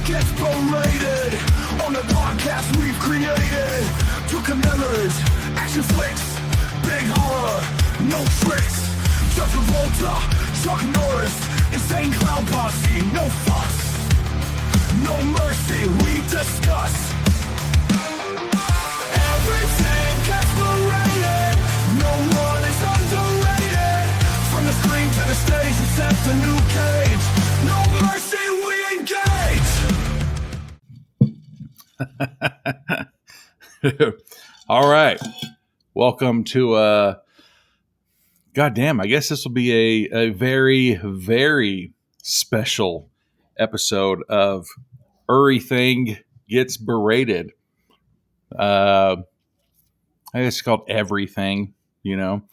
gets berated on the podcast we've created to commemorate action flicks, big horror, no tricks. John Travolta, Chuck Norris, insane clown posse, no fuss, no mercy, we discuss. Everything gets berated, no one is underrated. From the screen to the stage, except a new cage. No mercy, we engage. All right. Welcome to goddamn, I guess this will be a very, very special episode of Everything Gets Berated. I guess it's called Everything, you know.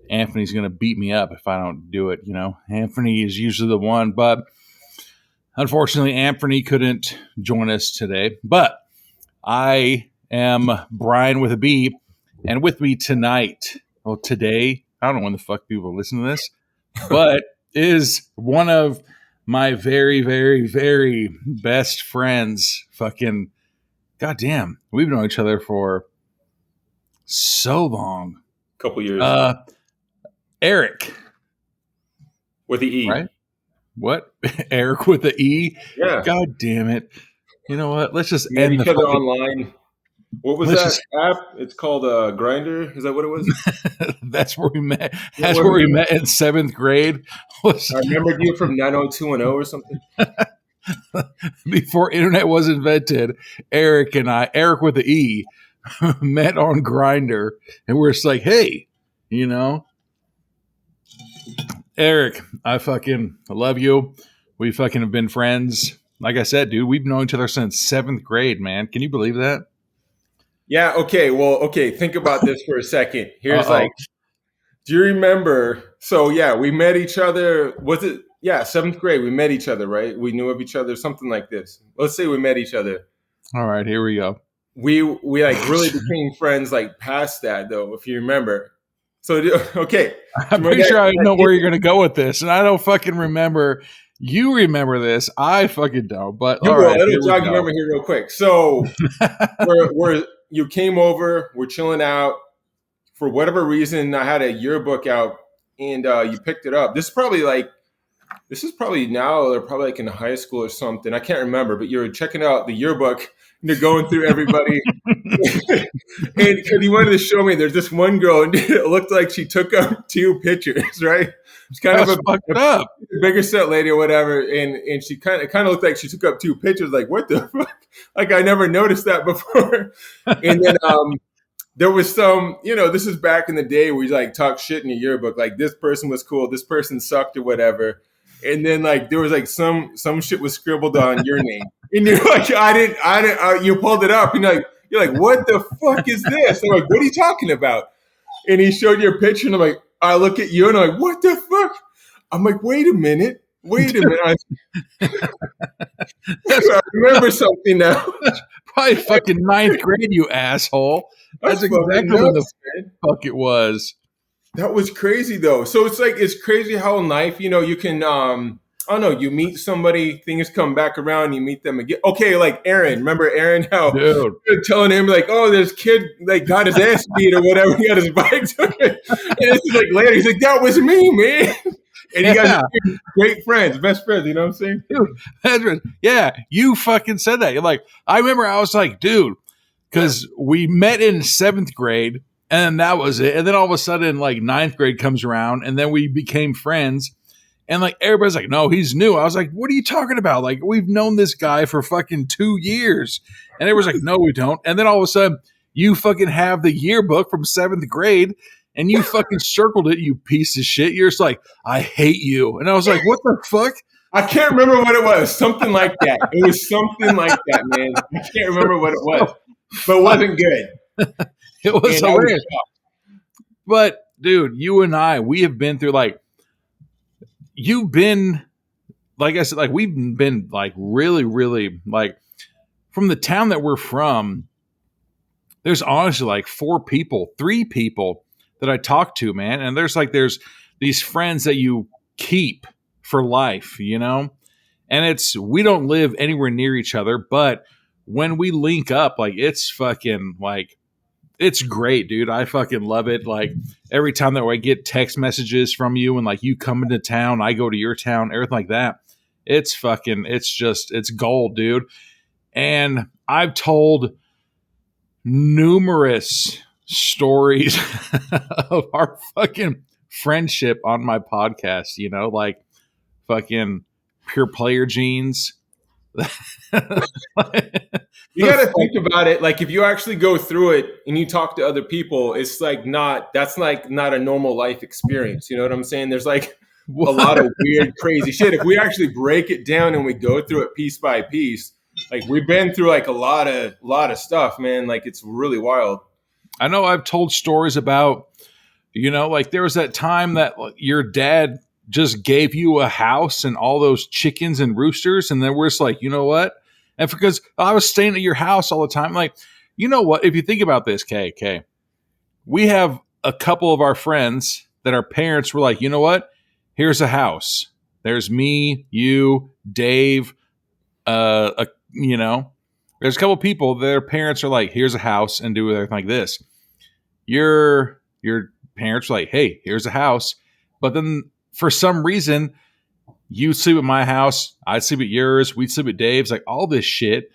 Anthony's going to beat me up if I don't do it, you know. Anthony is usually the one, but unfortunately, Anthony couldn't join us today. But I am Brian with a B, and with me tonight, well, today, I don't know when the fuck people listen to this, but is one of my very, very, very best friends. Fucking goddamn, we've known each other for so long. Couple years. Eric. With the E. Right? What? Eric with the E? Yeah. God damn it. You know what? Let's just We met end each the other fucking... online. What was that app? It's called Grinder. Is that what it was? That's where we met. That's where we met in 7th grade. I remembered you from 90210 or something. Before internet was invented, Eric with the E, met on Grinder, and we're just like, hey, you know, Eric, I love you. We fucking have been friends. Like I said, dude, we've known each other since 7th grade, man. Can you believe that? Yeah. Okay. Well, okay. Think about this for a second. Here's like, do you remember? So yeah, we met each other. Was it? Yeah. 7th grade. We met each other, right? We knew of each other, something like this. Let's say we met each other. All right. Here we go. We like really became friends like past that though, if you remember. So, okay. I'm pretty sure I know where you're going to go with this, and I don't fucking remember. You remember this. I fucking don't. But all right, let me jog your memory here real quick. So, you came over. We're chilling out. For whatever reason, I had a yearbook out, and you picked it up. This is probably now. They're probably like in high school or something. I can't remember. But you were checking out the yearbook, and you're going through everybody. And because he wanted to show me, there's this one girl, and it looked like she took up 2 pictures, right? It's kind of a bigger set lady or whatever, and she kind of looked like she took up 2 pictures. Like, what the fuck? Like, I never noticed that before. And then there was some, you know, this is back in the day where you like talk shit in your yearbook, like this person was cool, this person sucked or whatever. And then like there was like some shit was scribbled on your name, and you're like, I didn't. You pulled it up, and you're like, what the fuck is this? I'm like, what are you talking about? And he showed you a picture, and I'm like, I look at you, and I'm like, what the fuck? I'm like, wait a minute. I remember something now. Probably fucking 9th grade, you asshole. That's exactly what the fuck it was. That was crazy though. So it's crazy how in life, you know, you can I don't know, you meet somebody, things come back around, you meet them again. Okay, like Aaron. Remember Aaron? How you're telling him like, oh, this kid like got his ass beat or whatever, he got his bike took it. And it's like later, he's like, that was me, man. And you guys are great friends, best friends, you know what I'm saying? Dude, yeah, you fucking said that. You're like, I remember I was like, dude, because we met in 7th grade. And that was it. And then all of a sudden, like 9th grade comes around, and then we became friends. And like everybody's like, no, he's new. I was like, what are you talking about? Like, we've known this guy for fucking 2 years. And everyone's like, no, we don't. And then all of a sudden, you fucking have the yearbook from 7th grade, and you fucking circled it, you piece of shit. You're just like, I hate you. And I was like, what the fuck? I can't remember what it was. Something like that. It was something like that, man. I can't remember what it was. But it wasn't good. It was hilarious. But, dude, you and I, we have been through, like, you've been, like I said, like, we've been, like, really, really, like, from the town that we're from, there's honestly, like, 3 people that I talk to, man. And there's these friends that you keep for life, you know? And we don't live anywhere near each other, but when we link up, like it's fucking like, it's great, dude. I fucking love it. Like every time that I get text messages from you and like you come into town, I go to your town, everything like that. It's gold, dude. And I've told numerous stories of our fucking friendship on my podcast, like fucking pure player genes. You got to think about it. Like if you actually go through it and you talk to other people, it's like that's like not a normal life experience. You know what I'm saying? There's like a lot of weird, crazy shit. If we actually break it down and we go through it piece by piece, like we've been through like a lot of stuff, man. Like it's really wild. I know I've told stories about, like there was that time that your dad just gave you a house and all those chickens and roosters. And then we're just like, you know what? And because I was staying at your house all the time, like, you know what? If you think about this, K, we have a couple of our friends that our parents were like, you know what? Here's a house. There's me, you, Dave, there's a couple of people, their parents are like, here's a house and do everything like this. Your parents are like, hey, here's a house. But then for some reason, you sleep at my house, I'd sleep at yours, we'd sleep at Dave's, like all this shit.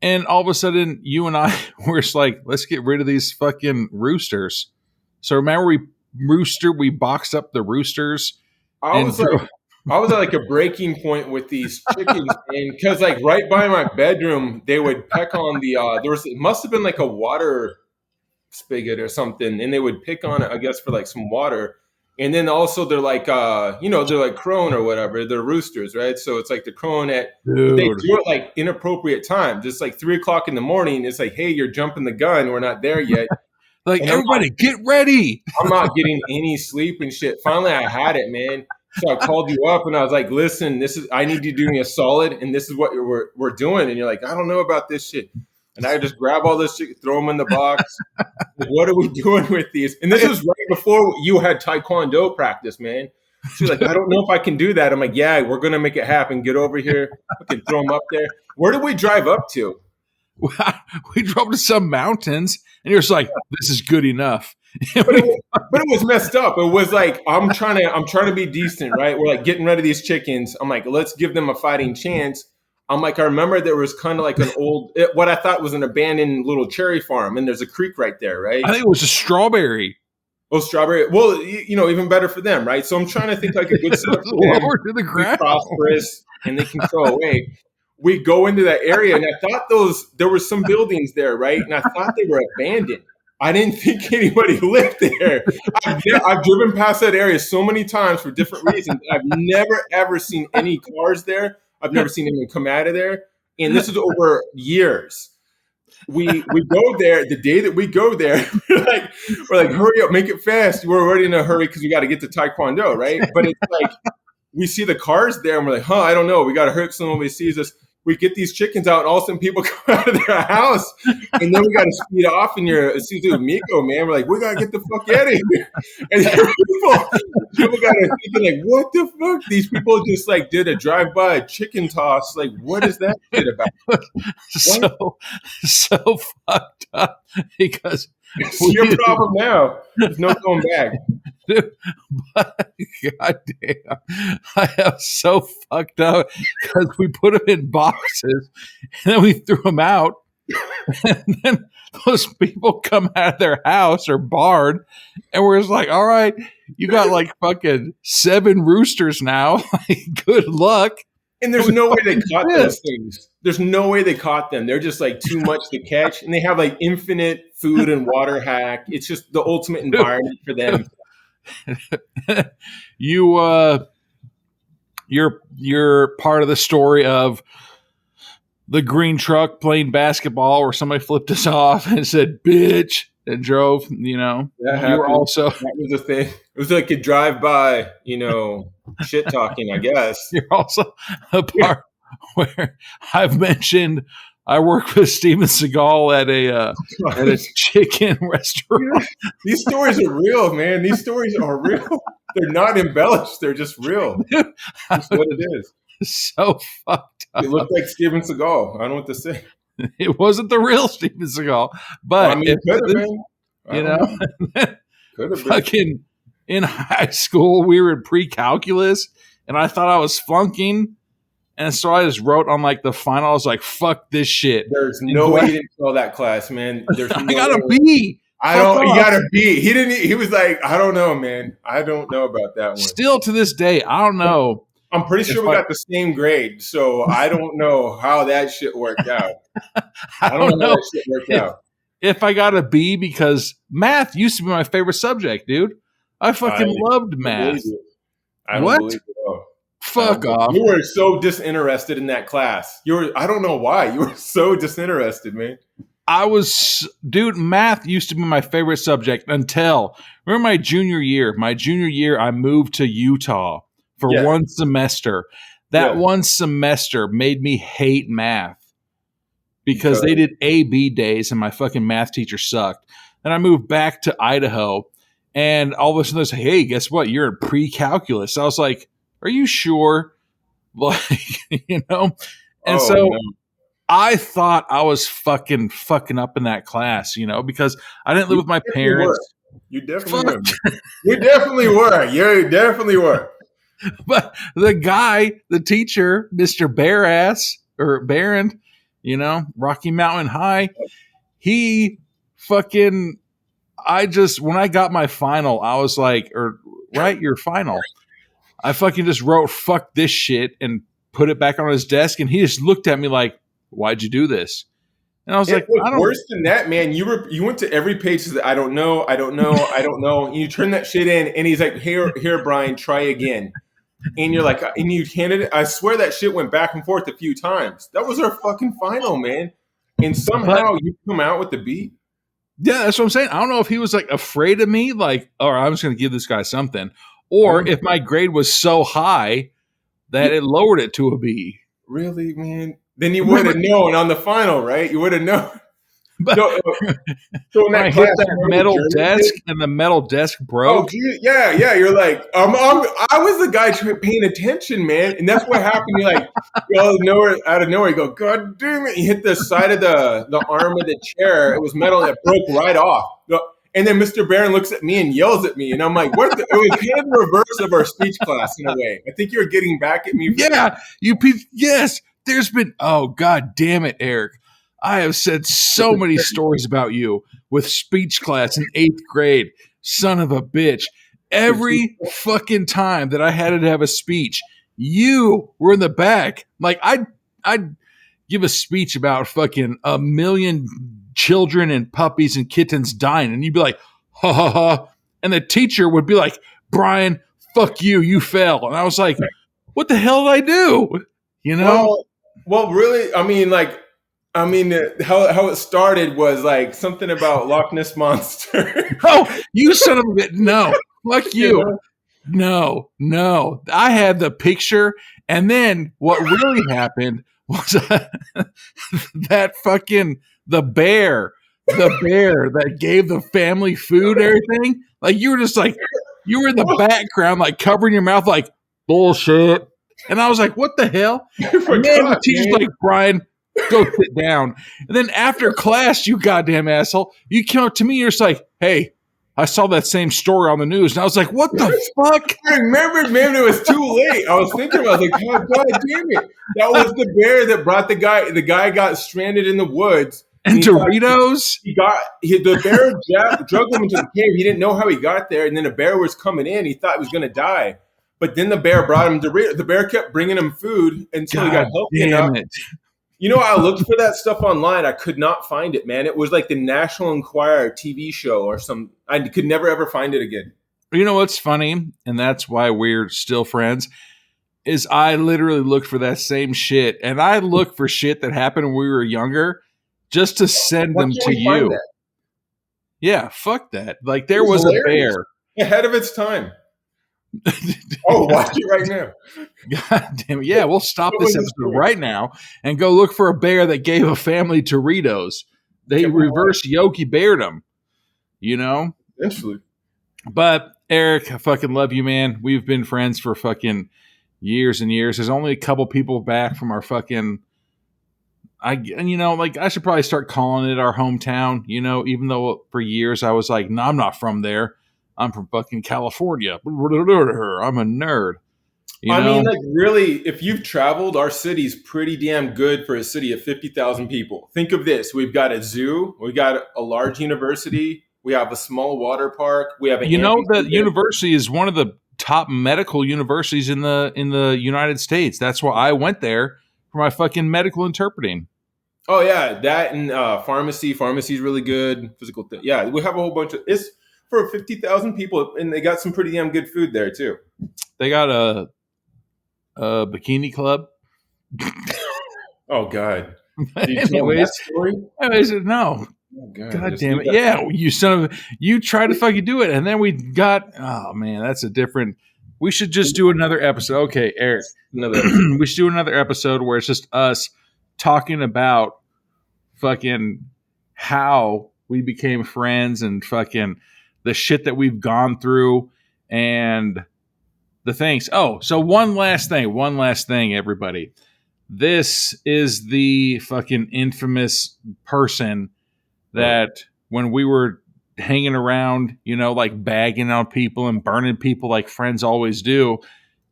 And all of a sudden, you and I were just like, let's get rid of these fucking roosters. So remember we boxed up the roosters. I was at like a breaking point with these chickens, and because like right by my bedroom, they would peck on it must have been like a water spigot or something, and they would pick on it, I guess, for like some water. And then also they're like, they're like crowing or whatever. They're roosters, right? So it's like they're crowing they do it like inappropriate time. Just like 3:00 in the morning. It's like, hey, you're jumping the gun. We're not there yet. Like, everybody get ready. I'm not getting any sleep and shit. Finally, I had it, man. So I called you up and I was like, listen, I need you to do me a solid. And this is what we're doing. And you're like, I don't know about this shit. And I just grab all this shit, throw them in the box. What are we doing with these? And this was right before you had Taekwondo practice, man. She's like, I don't know if I can do that. I'm like, yeah, we're going to make it happen. Get over here. I can throw them up there. Where did we drive up to? We drove to some mountains and you're just like, this is good enough. But it was messed up. It was like, I'm trying to be decent, right? We're like getting rid of these chickens. I'm like, let's give them a fighting chance. I'm like, I remember there was kind of like what I thought was an abandoned little cherry farm, and there's a creek right there, right? I think it was a strawberry. Oh, strawberry. Well, even better for them, right? So I'm trying to think like a good setup for them. Lower to the ground. Prosperous, and they can throw away. We go into that area, and I thought there were some buildings there, right? And I thought they were abandoned. I didn't think anybody lived there. I've driven past that area so many times for different reasons. I've never, ever seen any cars there. I've never seen anyone come out of there. And this is over years. We go there. The day that we go there, we're like, hurry up, make it fast. We're already in a hurry because we got to get to Taekwondo, right? But it's like, we see the cars there and we're like, I don't know. We got to hurry up so nobody sees us. We get these chickens out and all of a sudden people come out of their house and then we got to speed off in your Isuzu Miko, man. We're like, we got to get the fuck out of here. And people got to thinking like, what the fuck? These people just like did a drive-by chicken toss. Like, what is that shit about? So fucked up because it's your problem now. There's no going back. Dude, but goddamn, I am so fucked up because we put them in boxes and then we threw them out, and then those people come out of their house or barn, and we're just like, all right, you got like fucking 7 roosters now. Like, good luck. And there's no way they caught those things. There's no way they caught them. They're just like too much to catch. And they have like infinite food and water hack. It's just the ultimate environment for them. You're part of the story of the green truck playing basketball where somebody flipped us off and said, bitch, and drove, you were also. That was a thing. It was like a drive-by, shit talking, I guess. You're also a part where I've mentioned I work with Steven Seagal at a chicken restaurant. These stories are real, man. These stories are real. They're not embellished. They're just real. That's what it is. so fucked It up. looked like Steven Seagal. I don't know what to say. It wasn't the real Steven Seagal, Well, but I mean, it could have been. I you don't know, know. Could have been. fucking in high school, we were in pre-calculus, and I thought I was flunking, and so I just wrote on like the final. I was like, "Fuck this shit." There's no way he didn't fail that class, man. There's I no got a way. B. I Fuck don't. He off. got a B. He didn't. He was like, I don't know, man. I don't know about that one. Still to this day, I don't know. I'm pretty sure If we I- got the same grade, so I don't know how that shit worked out. I don't how know that shit worked out. if I got a B because math used to be my favorite subject, dude. I fucking loved math. I don't What? believe it. Oh. Fuck off. You were so disinterested in that class. I don't know why. You were so disinterested, man. Dude, math used to be my favorite subject until, remember my junior year? My junior year, I moved to Utah for Yeah. one semester. That Yeah. one semester made me hate math because they did A-B days and my fucking math teacher sucked. Then I moved back to Idaho and all of a sudden they say, hey, guess what? You're in pre-calculus. I was like, are you sure? Like, you know? And so no. I thought I was fucking up in that class, you know, because I didn't live with my parents. You definitely were. You definitely were. You definitely were. But the guy, the teacher, Mr. Barass or Barron, you know, Rocky Mountain High, he fucking, when I got my final, I was like, write your final. I fucking just wrote, fuck this shit and put it back on his desk. And he just looked at me like, why'd you do this? And I was like, I don't. Worse than that, man. You went to every page that I don't know. And you turn that shit in, and he's like, here, Brian, try again. And you're like, and you handed it. I swear that shit went back and forth a few times. That was our fucking final, man. And somehow you come out with the B. Yeah, that's what I'm saying. I don't know if he was like afraid of me, like, all right, I'm just going to give this guy something, or if my grade was so high that it lowered it to a B. Really, man? Then you would have known on the final, right? You would have known. But so in I that hit class, that metal desk and the metal desk broke. Oh, yeah. You're like, I was the guy paying attention, man, and that's what happened. You're like, out of nowhere, you go, God damn it! You hit the side of the arm of the chair. It was metal that broke right off. And then Mr. Barron looks at me and yells at me, and I'm like, "What?" It was kind of the reverse of our speech class in a way. I think you were getting back at me. Yes. There's been, oh, God damn it, Eric. I have said so many stories about you with speech class in 8th grade. Son of a bitch. Every fucking time that I had to have a speech, you were in the back. Like, I'd give a speech about fucking 1 million children and puppies and kittens dying, and you'd be like, ha, ha, ha. And the teacher would be like, Brian, fuck you, you fell. And I was like, what the hell did I do? You know? Well, really, how it started was like something about Loch Ness Monster. Oh, you son of a bitch. No, fuck you. No. I had the picture. And then what really happened was that fucking the bear that gave the family food and everything. Like you were just like, you were in the background, like covering your mouth like bullshit. And I was like, what the hell? And then the teacher's like, Brian, go sit down. And then after class, you goddamn asshole, you came up to me and you're just like, hey, I saw that same story on the news. And I was like, what the fuck? I remembered, man, it was too late. I was thinking, I was like, God damn it. That was the bear that brought the guy. The guy got stranded in the woods. And Doritos? The bear drug him into the cave. He didn't know how he got there. And then a bear was coming in. He thought he was going to die. But then the bear brought him Doritos. The bear kept bringing him food until he got healthy enough. You know, I looked for that stuff online. I could not find it, man. It was like the National Enquirer TV show or some. I could never, ever find it again. You know what's funny? And that's why we're still friends. Is I literally looked for that same shit. And I look for shit that happened when we were younger just to send them to you. That? Yeah, fuck that. Like there was a bear. Ahead of its time. Oh, watch it right now. God damn it. Yeah, we'll stop this episode right now and go look for a bear that gave a family Doritos. They reverse Yogi Beared them, you know? Eventually. But Eric, I fucking love you, man. We've been friends for fucking years and years. There's only a couple people back from our fucking. I should probably start calling it our hometown. Even though for years I was like, no, I'm not from there. I'm from fucking California. I'm a nerd. I mean, like, really, if you've traveled, our city's pretty damn good for a city of 50,000 people. Think of this. We've got a zoo. We got a large university. We have a small water park. We have the university is one of the top medical universities in the United States. That's why I went there for my fucking medical interpreting. Oh, yeah. That and pharmacy. Pharmacy is really good. Physical thing. Yeah, we have a whole bunch of... It's for 50,000 people, and they got some pretty damn good food there, too. They got a bikini club. Oh God! Anyways, no. Oh, God damn it! Yeah, you son of you tried to fucking do it, and then we got. Oh man, that's a different. We should just do another episode. Okay, Eric. We should do another episode where it's just us talking about fucking how we became friends and fucking the shit that we've gone through and the things. Oh, so one last thing, everybody. This is the fucking infamous person that when we were hanging around, like bagging on people and burning people like friends always do,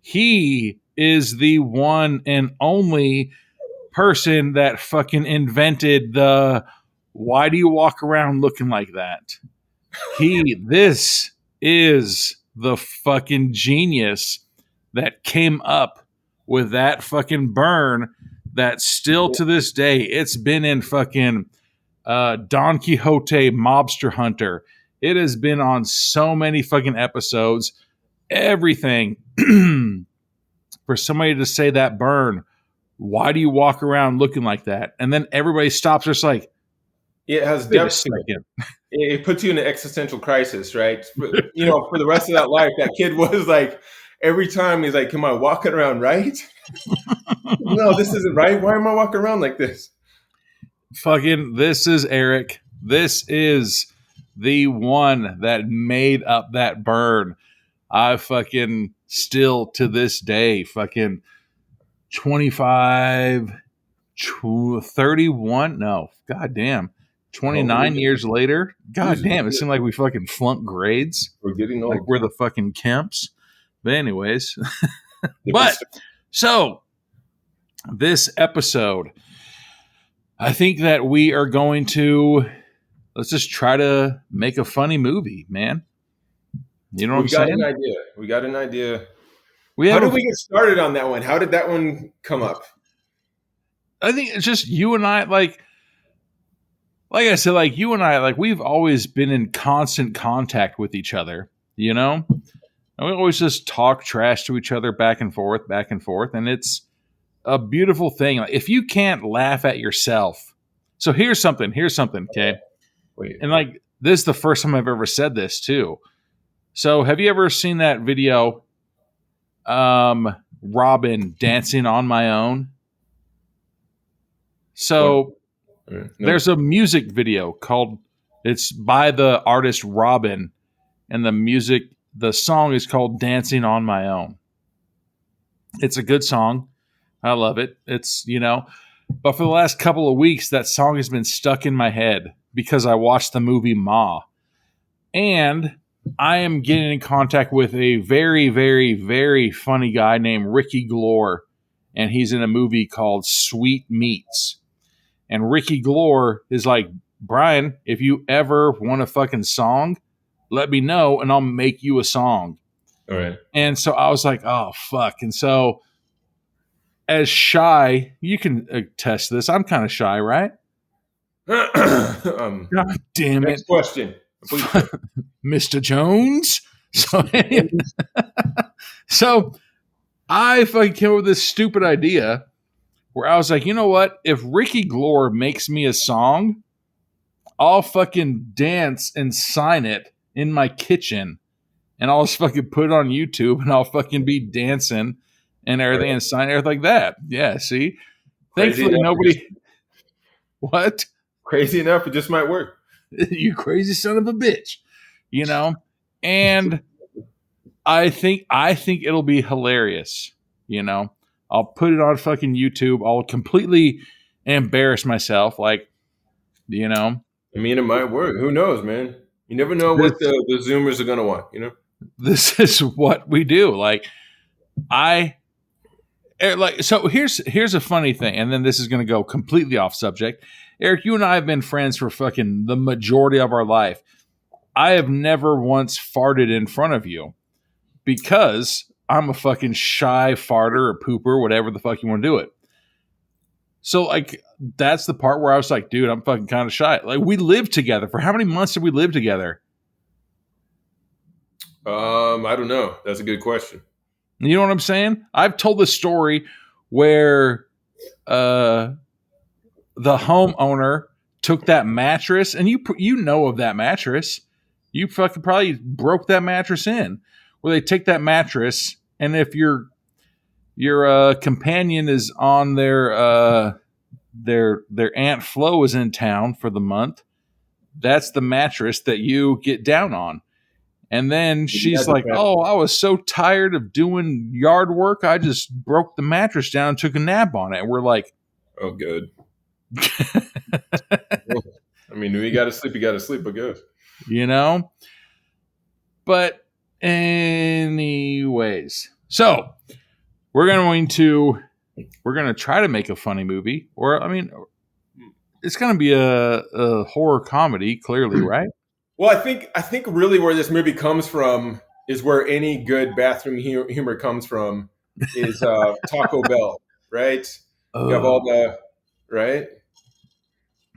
he is the one and only person that fucking invented the why do you walk around looking like that? This is the fucking genius that came up with that fucking burn that still to this day, it's been in fucking Don Quixote Mobster Hunter. It has been on so many fucking episodes. Everything for somebody to say that burn. Why do you walk around looking like that? And then everybody stops just like, it has depth to it. It puts you in an existential crisis, right? For the rest of that life, that kid was like, every time he's like, am I walking around right? No, this isn't right. Why am I walking around like this? Fucking, this is Eric. This is the one that made up that burn. I fucking still to this day, fucking 25, 31. No, goddamn. 29 years later, god damn, it seemed like we fucking flunked grades. We're getting old. Like we're the fucking Kemps. But anyways, so this episode, I think that we are going to, let's just try to make a funny movie, man. You know what I'm saying? We got an idea. How did we get started on that one? How did that one come up? I think it's just you and I, like I said, like you and I, like we've always been in constant contact with each other, And we always just talk trash to each other back and forth. And it's a beautiful thing. Like, if you can't laugh at yourself. So here's something, okay? Wait. And like, this is the first time I've ever said this too. So have you ever seen that video, Robin dancing on my own? So there's a music video it's by the artist Robin, and the song is called Dancing on My Own. It's a good song. I love it. It's, but for the last couple of weeks, that song has been stuck in my head because I watched the movie Ma. And I am getting in contact with a very, very, very funny guy named Ricky Glore. And he's in a movie called Sweet Meats. And Ricky Glore is like, Brian, if you ever want a fucking song, let me know and I'll make you a song. All right. And so I was like, oh, fuck. And so as shy, you can attest to this. I'm kind of shy, right? God damn it. Next question. Mr. Jones. So I fucking came up with this stupid idea where I was like, you know what? If Ricky Glore makes me a song, I'll fucking dance and sign it in my kitchen. And I'll just fucking put it on YouTube and I'll fucking be dancing and everything and sign everything like that. Yeah, see? Thankfully, nobody... What? Crazy enough, it just might work. You crazy son of a bitch. And I think it'll be hilarious. You know, I'll put it on fucking YouTube. I'll completely embarrass myself. Like, you know, I mean, it might work. Who knows, man? You never know this, what the Zoomers are going to want, you know? this is what we do. Like, so here's a funny thing, and then this is going to go completely off subject. Eric, you and I have been friends for fucking the majority of our life. I have never once farted in front of you because I'm a fucking shy farter or pooper, whatever the fuck you want to do it. So, like, that's the part where I was like, dude, I'm fucking kind of shy. Like, we lived together. For how many months did we live together? I don't know. That's a good question. You know what I'm saying? I've told this story where the homeowner took that mattress, and you know of that mattress. You fucking probably broke that mattress in. Where they take that mattress, and if your companion is on their Aunt Flo is in town for the month, that's the mattress that you get down on. And then she's like, "Oh, I was so tired of doing yard work, I just broke the mattress down and took a nap on it." And we're like, "Oh, good." Well, I mean, you got to sleep, I guess. You know? But anyways, so we're going to try to make a funny movie, or I mean, it's going to be a horror comedy, clearly, right? Well, I think really where this movie comes from is where any good bathroom humor comes from is Taco Bell, right? You have all the right.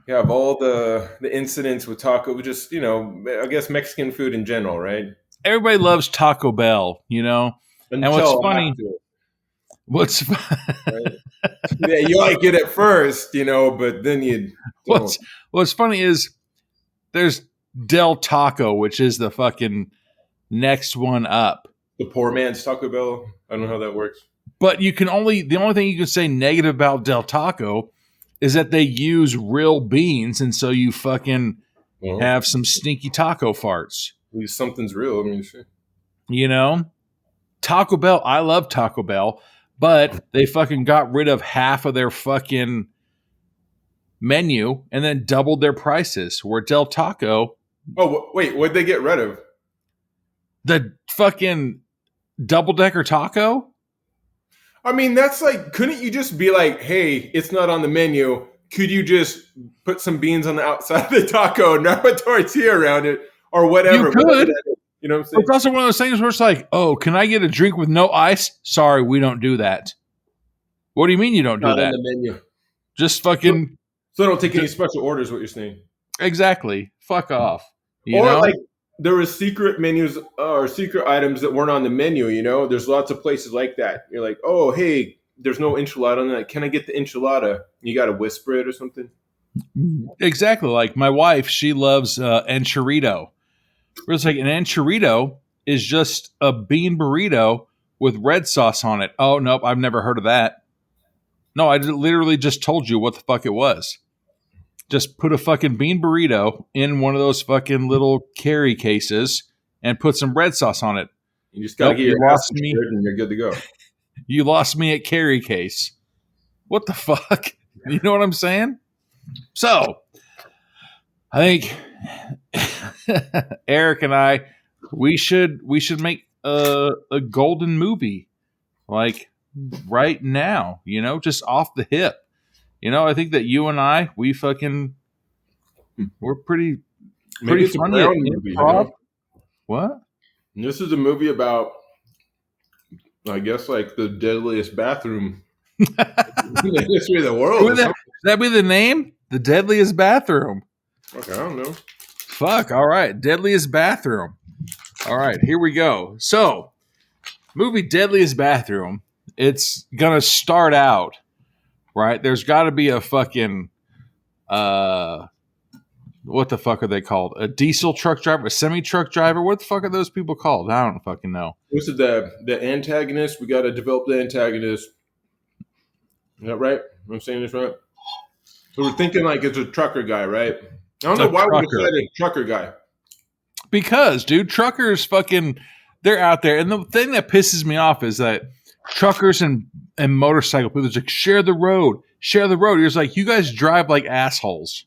You have all the incidents with taco, just, you know, I guess Mexican food in general, right? Everybody loves Taco Bell, you know. And what's funny? Right? Yeah, you like it at first, you know, but then you. What's funny is there's Del Taco, which is the fucking next one up. The poor man's Taco Bell. I don't know how that works. But the only thing you can say negative about Del Taco is that they use real beans, and so you fucking have some stinky taco farts. At least something's real. I mean, sure. You know? Taco Bell, I love Taco Bell, but they fucking got rid of half of their fucking menu and then doubled their prices. Where Del Taco... Oh, wait, what'd they get rid of? The fucking double-decker taco? I mean, that's like, couldn't you just be like, hey, it's not on the menu. Could you just put some beans on the outside of the taco and wrap a tortilla around it or whatever? You could. You know what I'm saying? It's also one of those things where it's like, oh, can I get a drink with no ice? Sorry, we don't do that. What do you mean you don't do not that? On the menu. Just fucking... So don't take any special orders, what you're saying. Exactly. Fuck off. You know? Like, there were secret menus or secret items that weren't on the menu, you know? There's lots of places like that. You're like, oh, hey, there's no enchilada on that. Can I get the enchilada? You got to whisper it or something? Exactly. Like my wife, she loves enchilada. It's like an enchilada is just a bean burrito with red sauce on it. Oh, nope, I've never heard of that. No, I literally just told you what the fuck it was. Just put a fucking bean burrito in one of those fucking little carry cases and put some red sauce on it. You just got to get your ass and you're good to go. You lost me at carry case. What the fuck? You know what I'm saying? So, I think Eric and I, we should make a golden movie, like right now. You know, just off the hip. You know, I think that you and I, we're pretty funny at movie, improv. You know? What? This is a movie about, I guess, like the deadliest bathroom in the history of the world. Would that be the name? The deadliest bathroom. Okay, I don't know. Fuck. All right. Deadliest bathroom. All right. Here we go. So, movie Deadliest Bathroom. It's going to start out, right? There's got to be a fucking, what the fuck are they called? A diesel truck driver, a semi-truck driver? What the fuck are those people called? I don't fucking know. This is the antagonist. We got to develop the antagonist. Is that right? I'm saying this right? So we're thinking like it's a trucker guy, right? I don't know why we decided a trucker guy. Because, dude, truckers fucking, they're out there. And the thing that pisses me off is that truckers and motorcycle people. It's like, share the road. It's like, you guys drive like assholes.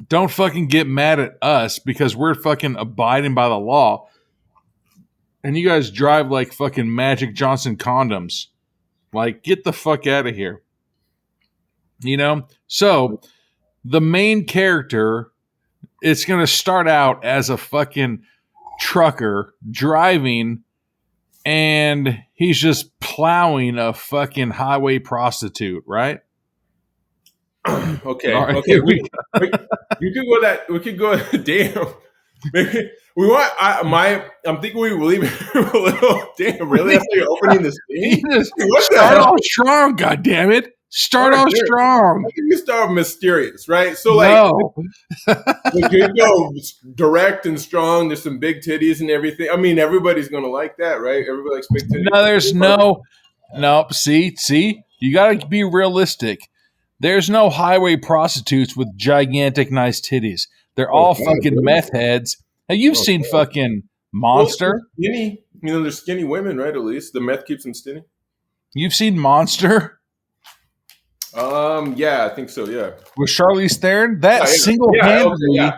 Don't fucking get mad at us because we're fucking abiding by the law. And you guys drive like fucking Magic Johnson condoms. Like, get the fuck out of here. You know? So, the main character, it's going to start out as a fucking trucker driving, and he's just plowing a fucking highway prostitute, right? Okay. Right. Okay. You could go that. We could go. Damn. Maybe we want. I'm thinking we leave it a little. Damn. Really? That's how you're opening this thing. What the Start hell? off strong, goddammit. Start off strong. I think you start mysterious, right? So like, No. we could go direct and strong. There's some big titties and everything. I mean, everybody's gonna like that, right? Everybody likes big titties. No, there's nope. See, you got to be realistic. There's no highway prostitutes with gigantic, nice titties. They're all fucking meth heads. Hey, you've seen fucking Monster. Well, skinny. You know, they're skinny women, right? At least the meth keeps them skinny. You've seen Monster Yeah, I think so. Yeah, with Charlize Theron. That single-handedly,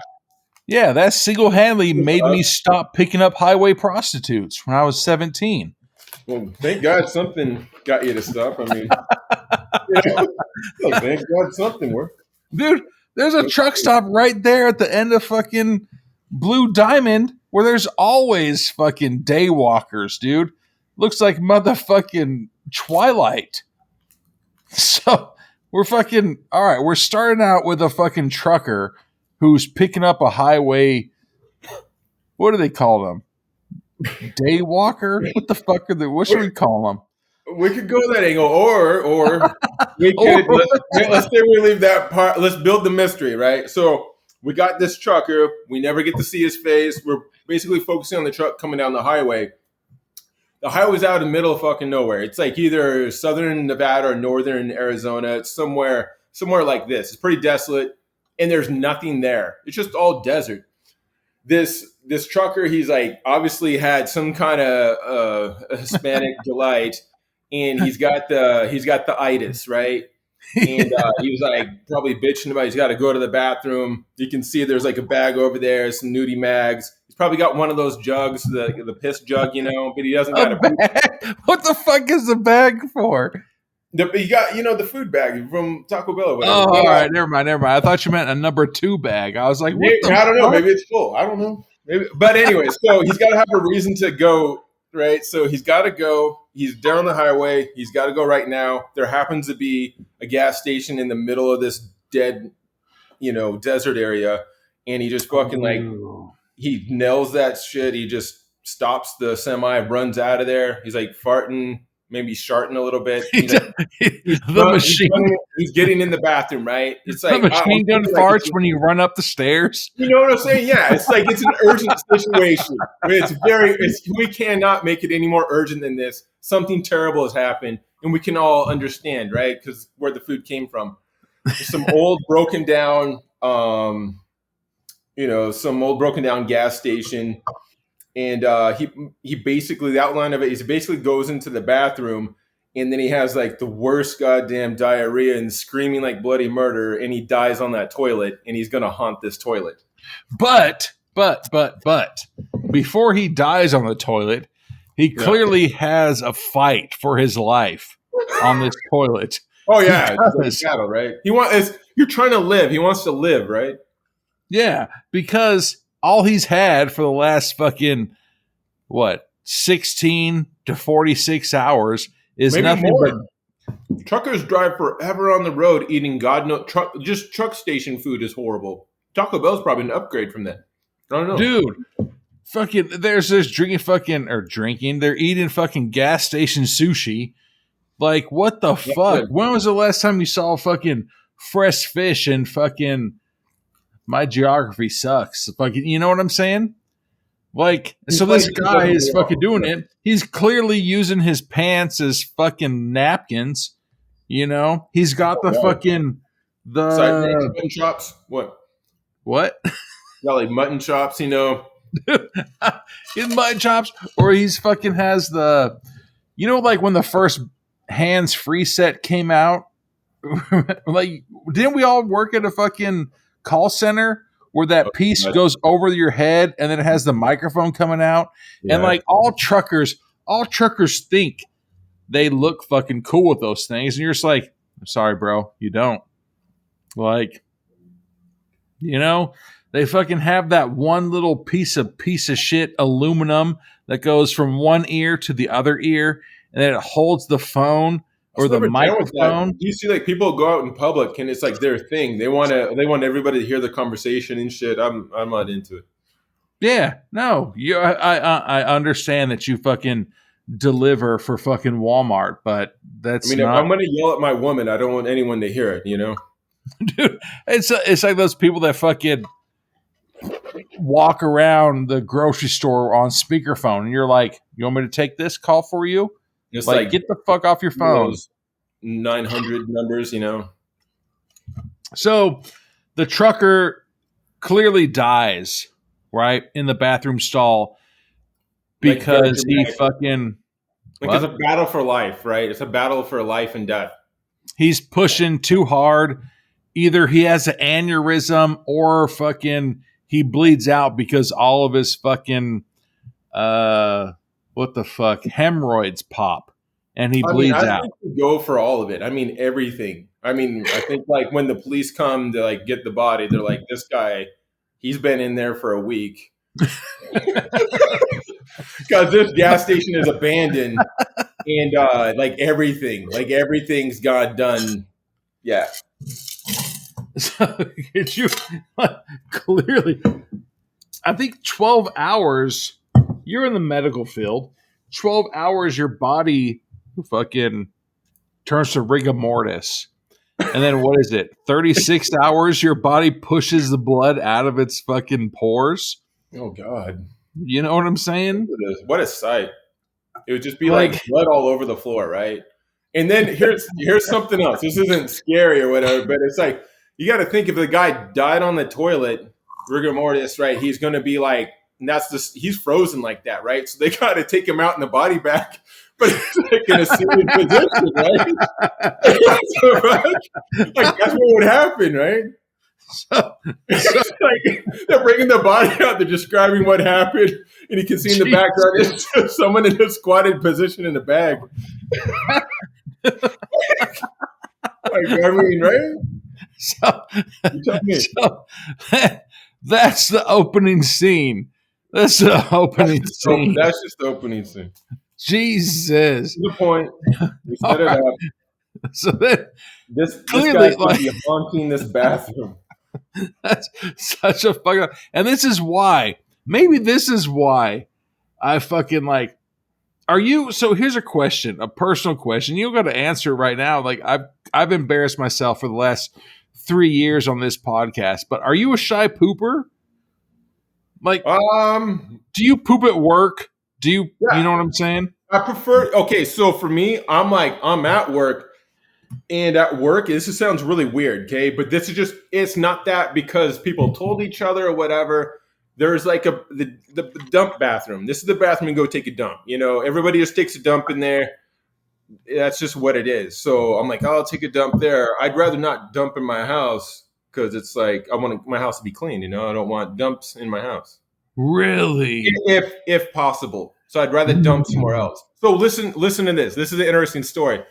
that single-handedly made me stop picking up highway prostitutes when I was 17. Well, thank God something got you to stop. I mean, thank God something worked. Dude, there's a truck stop right there at the end of fucking Blue Diamond where there's always fucking day walkers, dude. Looks like motherfucking Twilight. So we're fucking, all right, we're starting out with a fucking trucker who's picking up a highway. What do they call them? Day walker? What the fuck are they? What should we call them? We could go that angle, or we could let's say we leave that part. Let's build the mystery, right? So we got this trucker. We never get to see his face. We're basically focusing on the truck coming down the highway. The highway's out in the middle of fucking nowhere. It's like either southern Nevada or northern Arizona. It's somewhere like this. It's pretty desolate, and there's nothing there. It's just all desert. This trucker, he's like obviously had some kind of Hispanic delight. And he's got the itis, right? And he was like probably bitching about he's got to go to the bathroom. You can see there's like a bag over there, some nudie mags. He's probably got one of those jugs, the piss jug, you know, but he doesn't got a bag. What the fuck is the bag for? He got, you know, the food bag from Taco Bell. Or whatever. Oh, all right, never mind. I thought you meant a number 2 bag. I was like, I don't know. Maybe it's full. I don't know. Maybe, but anyway, so he's got to have a reason to go. Right, so he's got to go. He's down the highway. He's got to go right now. There happens to be a gas station in the middle of this dead, you know, desert area, and he just fucking he nails that shit. He just stops the semi, runs out of there. He's like farting, maybe sharting a little bit. He's like, he's getting in the bathroom, right? It's like the machine gun farts when you run up the stairs. You know what I'm saying? Yeah, it's like it's an urgent situation. We cannot make it any more urgent than this. Something terrible has happened, and we can all understand, right? Because where the food came from. Some old broken down, gas station. And he basically, the outline of it is he basically goes into the bathroom, and then he has like the worst goddamn diarrhea and screaming like bloody murder, and he dies on that toilet, and he's gonna haunt this toilet. But before he dies on the toilet, he clearly has a fight for his life on this toilet. Oh yeah, it's battle, right? You're trying to live. He wants to live, right? Yeah, because all he's had for the last fucking 16 to 46 hours is maybe nothing more. But truckers drive forever on the road eating just truck station food is horrible. Taco Bell's probably an upgrade from that. I don't know. Dude, fucking there's this drinking. They're eating fucking gas station sushi. Like, what the fuck? When was the last time you saw fucking fresh fish and fucking my geography sucks. Fucking, you know what I'm saying? Like, so this guy is fucking doing it. He's clearly using his pants as fucking napkins. You know, he's got the fucking mutton chops. What? Got like mutton chops, you know. His mutton chops, or he's fucking has the You know, like when the first hands-free set came out, like didn't we all work at a fucking call center where that piece goes over your head and then it has the microphone coming out? Yeah. And like all truckers think they look fucking cool with those things, and you're just like, I'm sorry, bro, you don't. Like, you know, they fucking have that one little piece of shit aluminum that goes from one ear to the other ear, and then it holds the phone or the microphone. You see, like people go out in public, and it's like their thing. They want everybody to hear the conversation and shit. I'm not into it. Yeah, no, I understand that you fucking deliver for fucking Walmart, but that's. I mean, if I'm gonna yell at my woman, I don't want anyone to hear it. You know, dude, it's like those people that fucking walk around the grocery store on speakerphone, and you're like, "You want me to take this call for you?" It's like get the fuck off your phone. 900 numbers, you know. So the trucker clearly dies, right, in the bathroom stall because he fucking. Like it's a battle for life, right? It's a battle for life and death. He's pushing too hard. Either he has an aneurysm or fucking he bleeds out because all of his fucking what the fuck hemorrhoids pop and he bleeds out. I think we go for all of it. I mean everything. I mean, I think like when the police come to like get the body, they're like, this guy, he's been in there for a week. Because this gas station is abandoned and like everything's got done. Yeah. So you clearly, I think 12 hours, you're in the medical field, 12 hours your body fucking turns to rigor mortis. And then what is it? 36 hours your body pushes the blood out of its fucking pores. Oh, God. You know what I'm saying? What a sight. It would just be like blood all over the floor, right? And then here's something else. This isn't scary or whatever, but it's like, you got to think if the guy died on the toilet, rigor mortis, right? He's going to be like, and he's frozen like that, right? So they got to take him out in the body bag, but it's like in a serious position, right? So, right? Like that's what would happen, right? So like they're bringing the body out, they're describing what happened, and you can see in the background it's someone in a squatted position in the bag. Like, I mean, right? So that's the opening scene. That's the opening scene. That's just the opening scene. Jesus. To the point. We set it up. So then, this guy's going to be haunting this bathroom. That's such a fucking. And this is why. Maybe this is why I fucking like. Are you? So here's a question, a personal question. You got to answer right now. Like I've embarrassed myself for the last 3 years on this podcast. But are you a shy pooper? Like, do you poop at work? Do you? Yeah. You know what I'm saying? I prefer. Okay, so for me, I'm at work. And at work, this sounds really weird, okay? But this is just, it's not that because people told each other or whatever. There's like the dump bathroom. This is the bathroom you go take a dump. You know, everybody just takes a dump in there. That's just what it is. So I'm like, I'll take a dump there. I'd rather not dump in my house because it's like, I want my house to be clean, you know? I don't want dumps in my house. Really? If possible. So I'd rather dump somewhere else. So listen to this. This is an interesting story.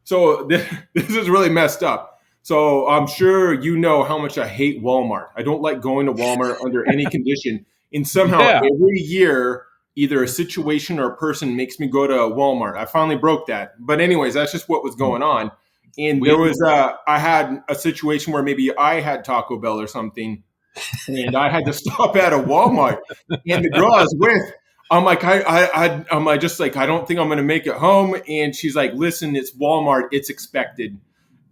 So this is really messed up. So I'm sure you know how much I hate Walmart. I don't like going to Walmart under any condition. And somehow every year, either a situation or a person makes me go to Walmart. I finally broke that. But anyways, that's just what was going on. And there was I had a situation where maybe I had Taco Bell or something, and I had to stop at a Walmart. And the girl I was with, I'm like, I'm just like, I don't think I'm going to make it home. And she's like, listen, it's Walmart. It's expected.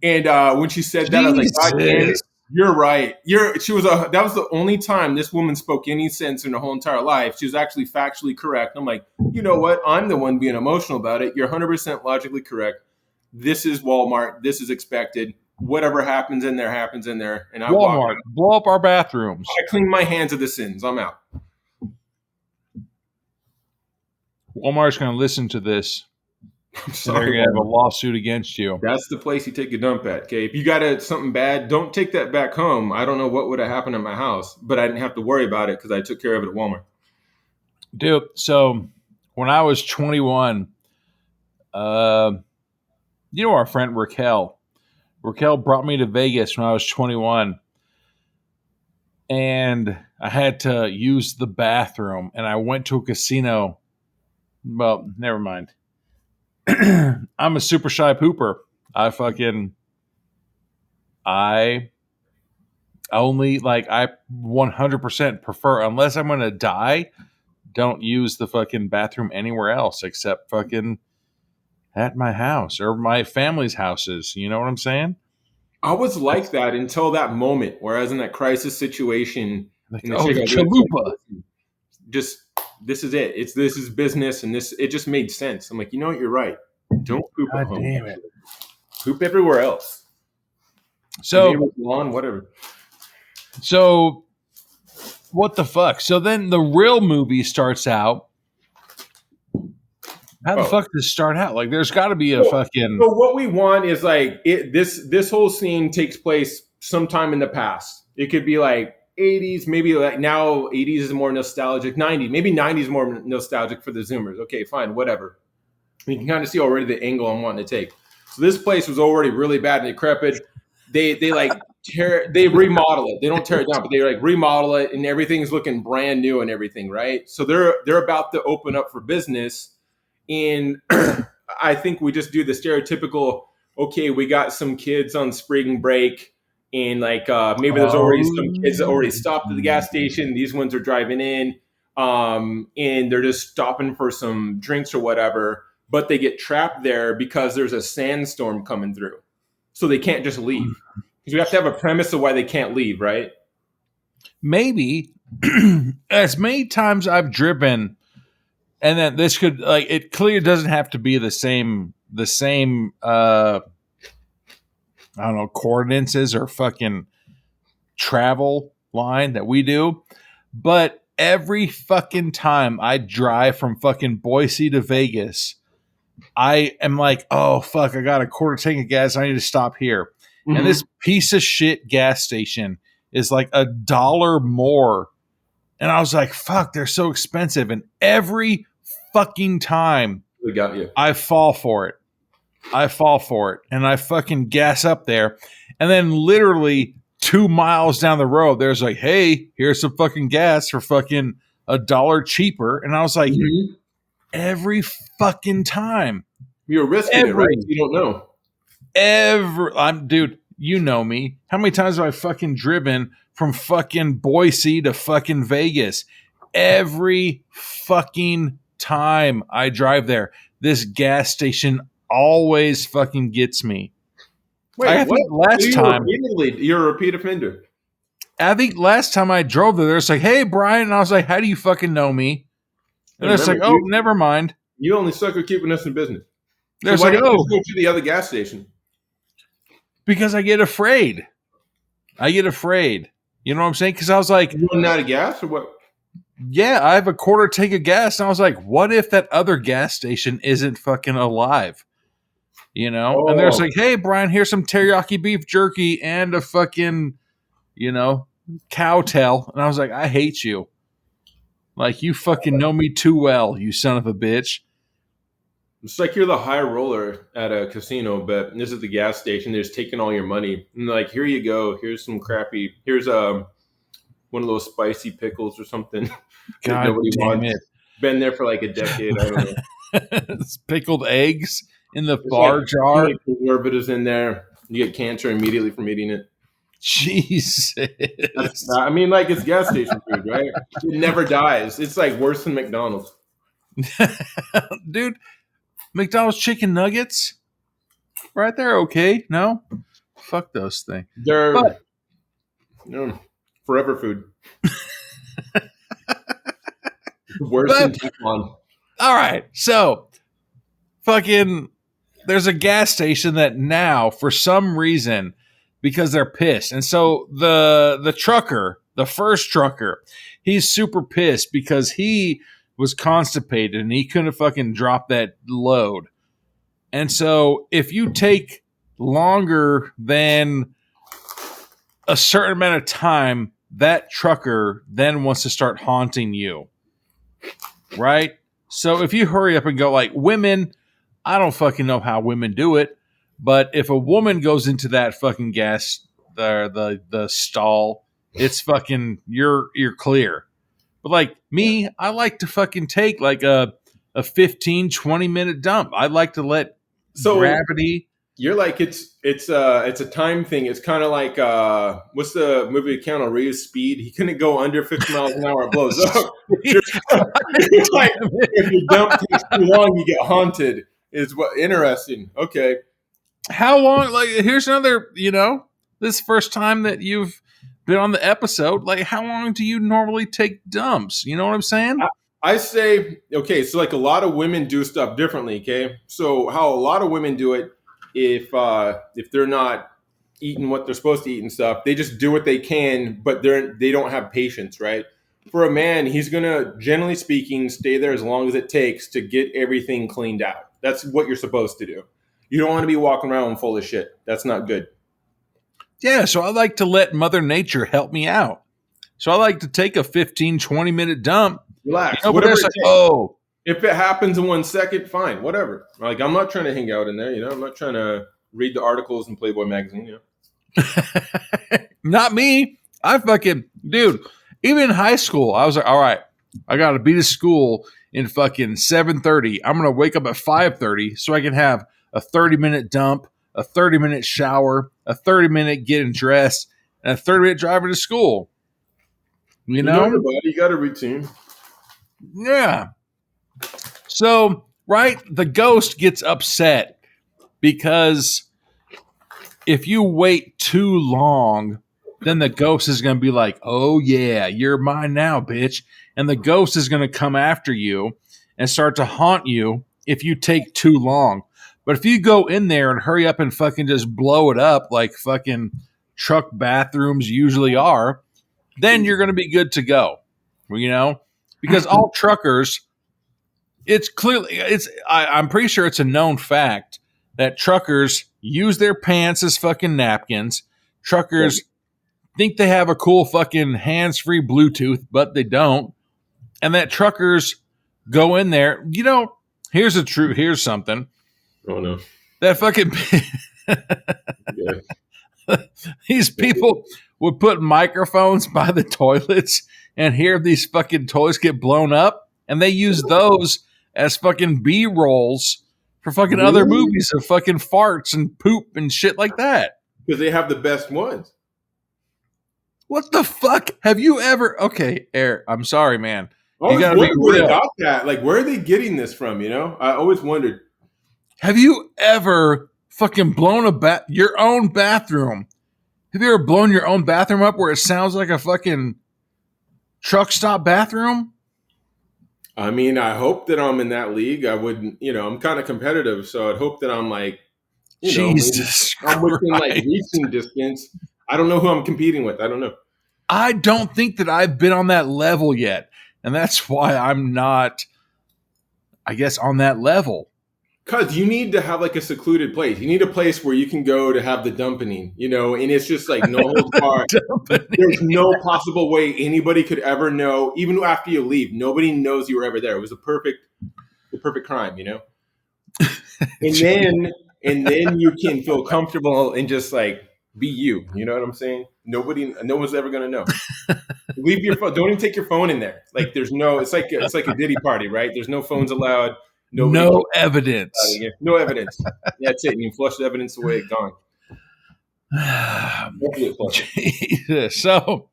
And when she said that, I was like, God damn it, you're right. That was the only time this woman spoke any sense in her whole entire life. She was actually factually correct. I'm like, you know what? I'm the one being emotional about it. You're 100% logically correct. This is Walmart. This is expected. Whatever happens in there happens in there. And I Walmart, blow up our bathrooms. I clean my hands of the sins. I'm out. Walmart's going to listen to this I'm And they're sorry, gonna have a Walmart. lawsuit against you. That's the place you take a dump at. Okay, if you got something bad, don't take that back home. I don't know what would have happened at my house, but I didn't have to worry about it because I took care of it at Walmart. Dude, so when I was 21, uh, you know our friend Raquel. Raquel brought me to Vegas when I was 21, and I had to use the bathroom, and I went to a casino. Well, never mind. I'm a super shy pooper. I only like I 100% prefer, unless I'm gonna die, don't use the fucking bathroom anywhere else except fucking at my house or my family's houses. You know what I'm saying? I was like that until that moment where I was in that crisis situation, Like, and the oh, chick the I was with said, chalupa. just this is it. This is business, and it just made sense. I'm like, you know what, you're right. Don't poop at God home. damn it. Poop everywhere else. So, Neighbor's lawn, whatever. so what the fuck? So then the real movie starts out. How the Oh. fuck does it start out? Like, there's got to be a So- fucking. So what we want is like this whole scene takes place sometime in the past. It could be like 80s, maybe like now 80s is more nostalgic, 90, maybe 90s is more nostalgic for the Zoomers. Okay, fine, whatever. You can kind of see already the angle I'm wanting to take. So this place was already really bad and decrepit. They like they remodel it. They don't tear it down, but they like remodel it, and everything's looking brand new and everything, right? So they're about to open up for business. And I think we just do the stereotypical, okay, we got some kids on spring break, and like maybe there's already some kids that already stopped at the gas station. These ones are driving in, and they're just stopping for some drinks or whatever, but they get trapped there because there's a sandstorm coming through. So they can't just leave. Because we have to have a premise of why they can't leave, right? Maybe as many times I've driven, and then this could like it clearly doesn't have to be the same I don't know, coordinates or fucking travel line that we do, but every fucking time I drive from fucking Boise to Vegas, I am like, oh fuck, I got a quarter tank of gas, I need to stop here. Mm-hmm. And this piece of shit gas station is like $1 more. And I was like, fuck, they're so expensive. And every fucking time We got you. I fall for it. And I fucking gas up there. And then literally 2 miles down the road, there's like, hey, here's some fucking gas for fucking $1 cheaper. And I was like, Mm-hmm. every fucking time. You're risking it, right? You don't know. Dude, you know me. How many times have I fucking driven from fucking Boise to fucking Vegas? Every fucking time I drive there, this gas station always fucking gets me. Wait, I what? think last time, You're a repeat offender. last time I drove there, it's like, hey, Brian. And I was like, how do you fucking know me? And it's like, Remember, oh, never mind. You only suck at keeping us in business. There's so why like, don't you oh, just go to the other gas station? because I get afraid. You know what I'm saying? Because I was like, You running out of gas or what? yeah, I have a quarter tank of gas. And I was like, what if that other gas station isn't fucking alive? You know? And there's like, hey, Brian, here's some teriyaki beef jerky and a fucking, cow tail. And I was like, I hate you. Like, you fucking know me too well, you son of a bitch. It's like you're the high roller at a casino, but this is the gas station. They're just taking all your money. And like, here you go. Here's some crappy. Here's one of those spicy pickles or something. God Nobody damn wants. it. Been there for like a decade. I don't know. It's pickled eggs in the There's bar like jar. preservatives in there. You get cancer immediately from eating it. Jesus. I mean, like it's gas station food, right? It never dies. It's like worse than McDonald's. Dude, McDonald's chicken nuggets? Right there, okay. No? Fuck those things. They're But- forever food. Worse than Teflon. All right. So, fucking, there's a gas station that now, for some reason, because they're pissed. And so the trucker, the first trucker, he's super pissed because he was constipated and he couldn't fucking drop that load. And so if you take longer than a certain amount of time, that trucker then wants to start haunting you. Right? So if you hurry up and go like women, I don't fucking know how women do it, but if a woman goes into that fucking gas the stall, it's fucking you're clear. But like me, I like to fucking take like a 15-20 minute dump. I like to let gravity. You're like it's a time thing. It's kind of like what's the movie with Keanu Reeves, Speed? He couldn't go under 50 miles an hour. It blows up. It's like if your dump takes too long, you get haunted. Is what interesting. Okay. How long? Like here's another. This first time that you've been on the episode. Like how long do you normally take dumps? You know what I'm saying? I say okay. So like a lot of women do stuff differently. Okay. So how a lot of women do it. If they're not eating what they're supposed to eat and stuff, they just do what they can, but they don't have patience, right? For a man, he's gonna, generally speaking, stay there as long as it takes to get everything cleaned out. That's what you're supposed to do. You don't want to be walking around full of shit. That's not good. Yeah, so I like to let Mother Nature help me out. So I like to take a 15-20 minute dump. Relax. Whatever it takes. If it happens in 1 second, fine, whatever. Like, I'm not trying to hang out in there, I'm not trying to read the articles in Playboy magazine, Not me. Dude, even in high school, I was like, all right, I got to be to school in fucking 7:30. I'm going to wake up at 5:30 so I can have a 30-minute dump, a 30-minute shower, a 30-minute getting dressed, and a 30-minute drive to school. You know? Everybody, you got a routine. Yeah. So, right, the ghost gets upset because if you wait too long, then the ghost is going to be like, oh, yeah, you're mine now, bitch. And the ghost is going to come after you and start to haunt you if you take too long. But if you go in there and hurry up and fucking just blow it up like fucking truck bathrooms usually are, then you're going to be good to go, because all truckers, I'm pretty sure it's a known fact that truckers use their pants as fucking napkins. Truckers think they have a cool fucking hands-free Bluetooth, but they don't. And that truckers go in there. Here's something. Oh, no. That fucking... These people would put microphones by the toilets and hear these fucking toilets get blown up, and they use those as fucking B-rolls for fucking other movies of fucking farts and poop and shit like that. Because they have the best ones. What the fuck? Have you ever... Okay, Eric, I'm sorry, man. You gotta be real about that. Like, where are they getting this from, I always wondered. Have you ever fucking blown your own bathroom? Have you ever blown your own bathroom up where it sounds like a fucking truck stop bathroom? I mean, I hope that I'm in that league. I wouldn't, I'm kind of competitive, so I'd hope that I'm like, Jesus I'm within like reaching distance. I don't know who I'm competing with. I don't know. I don't think that I've been on that level yet, and that's why I'm not, I guess, on that level. Because you need to have like a secluded place. You need a place where you can go to have the dumping, and it's just like no holds barred. There's no possible way anybody could ever know, even after you leave. Nobody knows you were ever there. It was the perfect crime, And then you can feel comfortable and just like be you. You know what I'm saying? No one's ever gonna know. Leave your phone. Don't even take your phone in there. Like it's like a Diddy party, right? There's no phones allowed. No evidence. No evidence. That's it. You flush the evidence away. Gone. Jesus. So,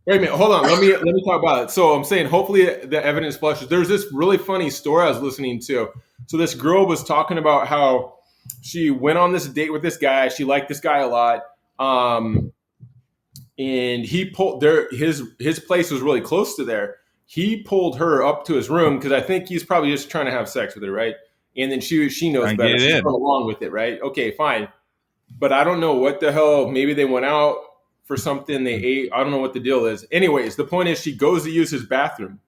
wait a minute. Hold on. Let me talk about it. So I'm saying, hopefully the evidence flushes. There's this really funny story I was listening to. So this girl was talking about how she went on this date with this guy. She liked this guy a lot. And he pulled his place was really close to there. He pulled her up to his room because I think he's probably just trying to have sex with her, right? And then she knows better. She's going along with it, right? Okay, fine. But I don't know what the hell. Maybe they went out for something. They ate. I don't know what the deal is. Anyways, the point is she goes to use his bathroom.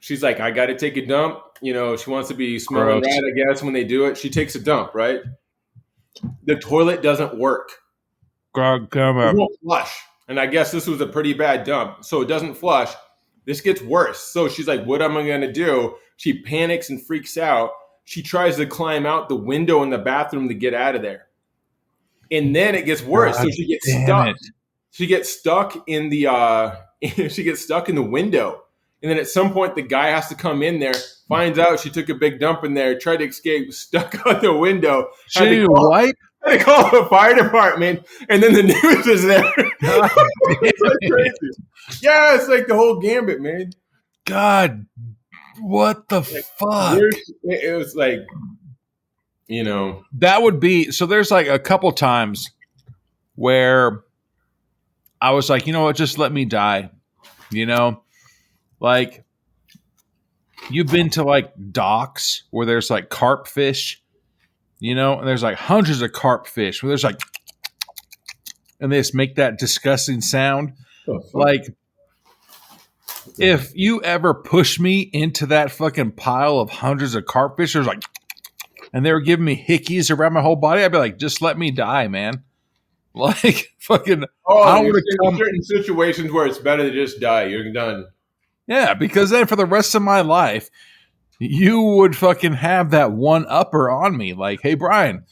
she's like, I got to take a dump. You know, she wants to be smelling Gross. right, I guess, when they do it. She takes a dump, right? The toilet doesn't work. God, come It up. won't flush. And I guess this was a pretty bad dump. So it doesn't flush. This gets worse. So she's like, what am I going to do? She panics and freaks out. She tries to climb out the window in the bathroom to get out of there. And then it gets worse. God So she gets damn stuck. it. She gets stuck in the she gets stuck in the window. And then at some point the guy has to come in there, finds out she took a big dump in there, tried to escape, stuck out the window. She didn't wipe? Had to call the fire department, and then the news is there. It's like crazy. Yeah, it's like the whole gambit, man. God, what the fuck? It was like, you know. That would be so. There's like a couple times where I was like, you know what, just let me die. You know, like you've been to like docks where there's like carp fish, you know, and there's like hundreds of carp fish where there's like, and they just make that disgusting sound. Like, if you ever push me into that fucking pile of hundreds of carp fish, there's like, and they were giving me hickeys around my whole body, I'd be like, just let me die, man. Like, fucking, I don't want to come. Certain situations where it's better to just die. You're done. Yeah, because then for the rest of my life, you would fucking have that one upper on me. Like, hey, Brian,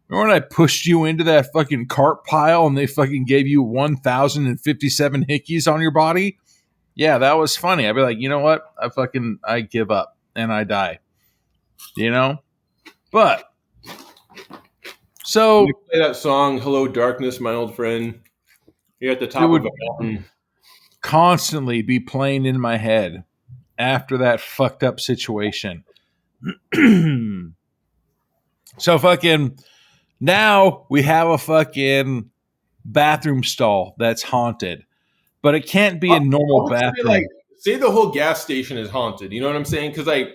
remember when I pushed you into that fucking carp pile and they fucking gave you 1,057 hickeys on your body? Yeah, that was funny. I'd be like, you know what? I give up and I die. You know? But, so. You play that song, Hello Darkness, My Old Friend. You're at the top of a mountain. Constantly be playing in my head after that fucked up situation. So fucking now we have a fucking bathroom stall that's haunted, but it can't be a normal bathroom. Say the whole gas station is haunted. You know what I'm saying? Because like,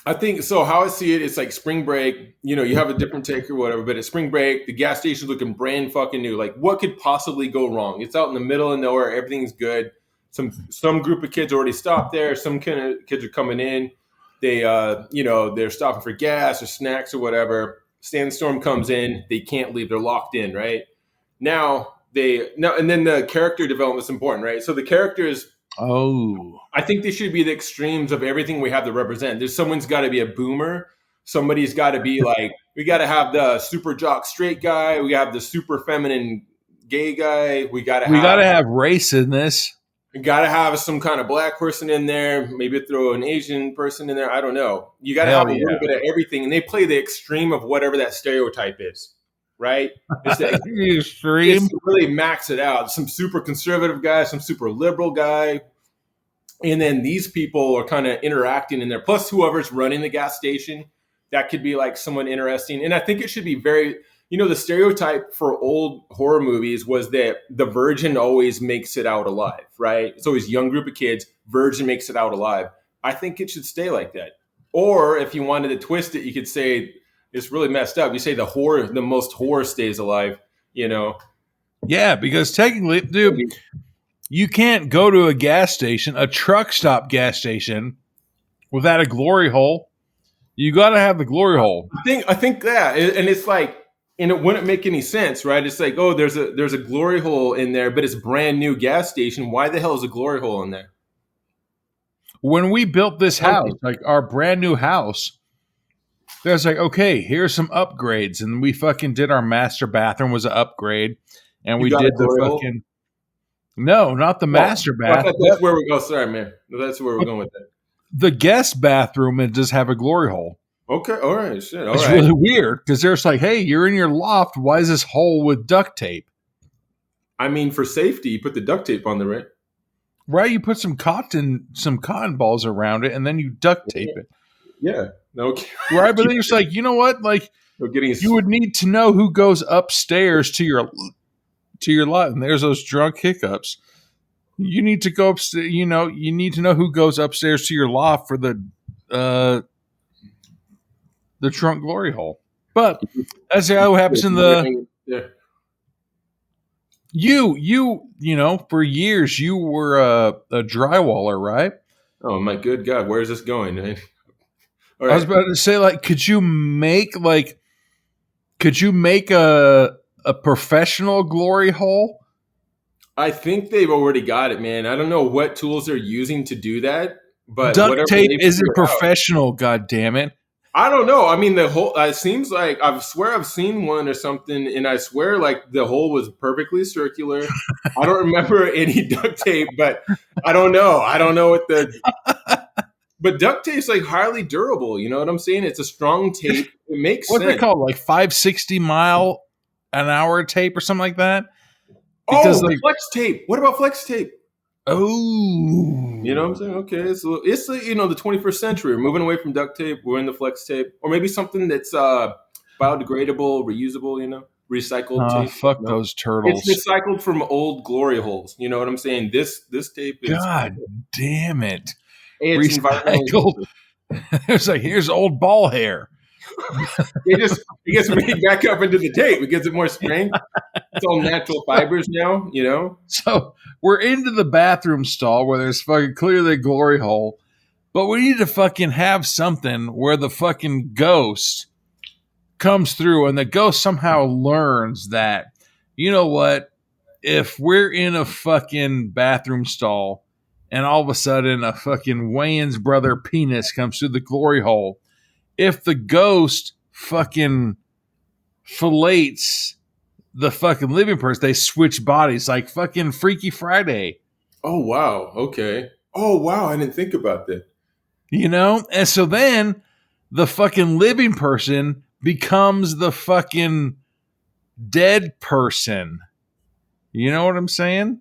I think so. How I see it, it's like spring break. You know, you have a different take or whatever, but at spring break, the gas station's looking brand fucking new. Like, what could possibly go wrong? It's out in the middle of nowhere. Everything's good. Some group of kids already stopped there. Some kind of kids are coming in. They, they're stopping for gas or snacks or whatever. Sandstorm comes in. They can't leave. They're locked in. Right now, and then the character development is important, right? So the characters. Oh, I think they should be the extremes of everything we have to represent. Someone's got to be a boomer. Somebody's got to be like, we got to have the super jock straight guy. We have the super feminine gay guy. We got to have race in this. We got to have some kind of black person in there. Maybe throw an Asian person in there. I don't know. You got to have a little bit of everything. And they play the extreme of whatever that stereotype is, right? It's the extreme. It's to really max it out. Some super conservative guy, some super liberal guy. And then these people are kind of interacting in there. Plus whoever's running the gas station, that could be like someone interesting. And I think it should be very, the stereotype for old horror movies was that the virgin always makes it out alive, right? It's always a young group of kids, virgin makes it out alive. I think it should stay like that. Or if you wanted to twist it, you could say it's really messed up. You say the most whore stays alive, Yeah, because technically, dude, you can't go to a gas station, a truck stop gas station, without a glory hole. You got to have the glory hole. I think that, and it's like, and it wouldn't make any sense, right? It's like, oh, there's a glory hole in there, but it's a brand new gas station. Why the hell is a glory hole in there? When we built this house, like our brand new house, there's like, okay, here's some upgrades, and we fucking did our master bathroom was an upgrade, and we did the fucking. No, not the master bath. That's where we go. Sorry, man. That's where we're going with that. The guest bathroom, it does have a glory hole. Okay, all right, shit. It's really weird because there's like, hey, you're in your loft. Why is this hole with duct tape? I mean, for safety, you put the duct tape on the right. Right, you put some cotton balls around it, and then you duct tape it. Yeah. Okay. Right, but then you're just like, you know what? Like, you would need to know who goes upstairs to your lot, and there's those drunk hiccups. You need to go upstairs. You need to know who goes upstairs to your loft for the trunk glory hole. But that's how it happens in the. Yeah. You for years you were a drywaller, right? Oh my good God, where is this going? All I was right. about to say, like, could you make a professional glory hole? I think they've already got it, man. I don't know what tools they're using to do that, but Duct whatever tape they isn't figure out, professional, god damn it. I don't know. I mean, the whole it seems like I swear I've seen one or something, and I swear like the hole was perfectly circular. I don't remember any duct tape, but I don't know. I don't know what the but duct tape's like highly durable. You know what I'm saying? It's a strong tape. It makes What's it sense. called? Like 560 mile an hour tape or something like that? Oh, Because the like, flex tape. What about flex tape? You know what I'm oh, saying? Okay, it's you know the 21st century. We're moving away from duct tape. We're in the flex tape, or maybe something that's biodegradable, reusable. You know, recycled tape. fuck No, those it's turtles. recycled from old glory holes. You know what I'm saying? This tape is God damn it. it's environmentally Recycled. friendly. It's like, here's old ball hair. It gets made back up into the tape. It gives it more strength. It's all natural fibers now. You know. So we're into the bathroom stall where there's fucking clearly a glory hole, but we need to fucking have something where the fucking ghost comes through and the ghost somehow learns that, you know what, if we're in a fucking bathroom stall and all of a sudden a fucking Wayne's brother penis comes through the glory hole, if the ghost fucking fillets the fucking living person, they switch bodies like fucking Freaky Friday, Oh wow. Okay. Oh wow. I didn't think about that. you know? And so then the fucking living person becomes the fucking dead person. You know what I'm saying?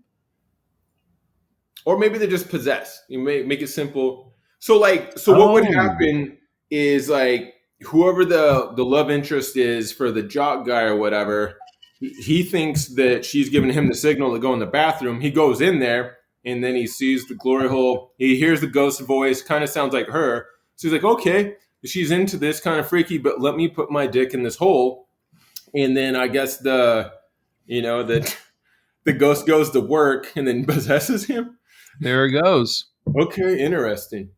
Or maybe they're just possessed. You make it simple. So like, so what would Oh, happen is like whoever the love interest is for the jock guy or whatever, he thinks that she's giving him the signal to go in the bathroom. He goes in there and then he sees the glory hole. He hears the ghost voice, kind of sounds like her. So he's like, okay, she's into this kind of freaky, but let me put my dick in this hole. And then I guess you know, the ghost goes to work and then possesses him. there it goes. Okay, interesting.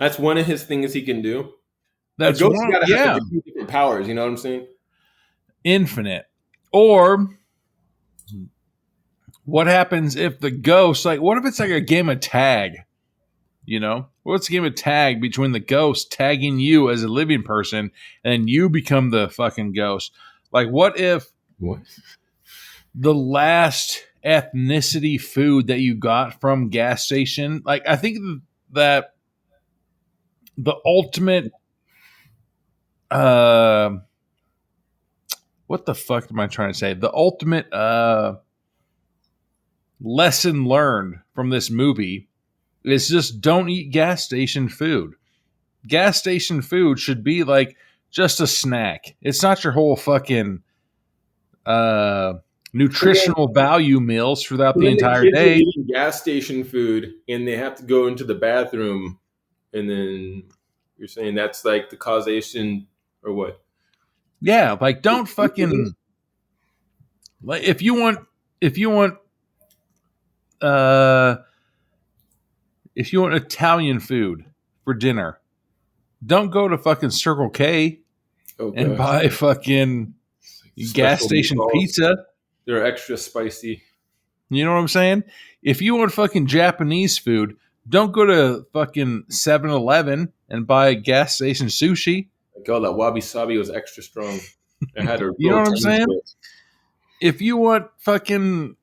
That's one of his things he can do. A That's ghost one, got to have like yeah, a few different powers. You know what I'm saying? infinite. Or what happens if the ghost, like, what if it's like a game of tag? You know, what's a game of tag between the ghost tagging you as a living person and you become the fucking ghost? Like, what if What? the last ethnicity food that you got from gas station, like, I think that the ultimate, what the fuck am I trying to say? The ultimate lesson learned from this movie is just don't eat gas station food. Gas station food should be like just a snack. It's not your whole fucking So then, nutritional value meals throughout so the then the entire kids are day. eating gas station food and they have to go into the bathroom, and then you're saying that's like the causation or what? Yeah, like don't fucking like uh if you want Italian food for dinner, don't go to fucking Circle K Oh and gosh, buy fucking gas special station meatballs. pizza. They're extra spicy. You know what I'm saying? If you want fucking Japanese food, don't go to fucking 7-Eleven and buy gas station sushi. Like, oh, that wabi sabi was extra strong. It had a You know little what I'm tang saying? to it. If you want fucking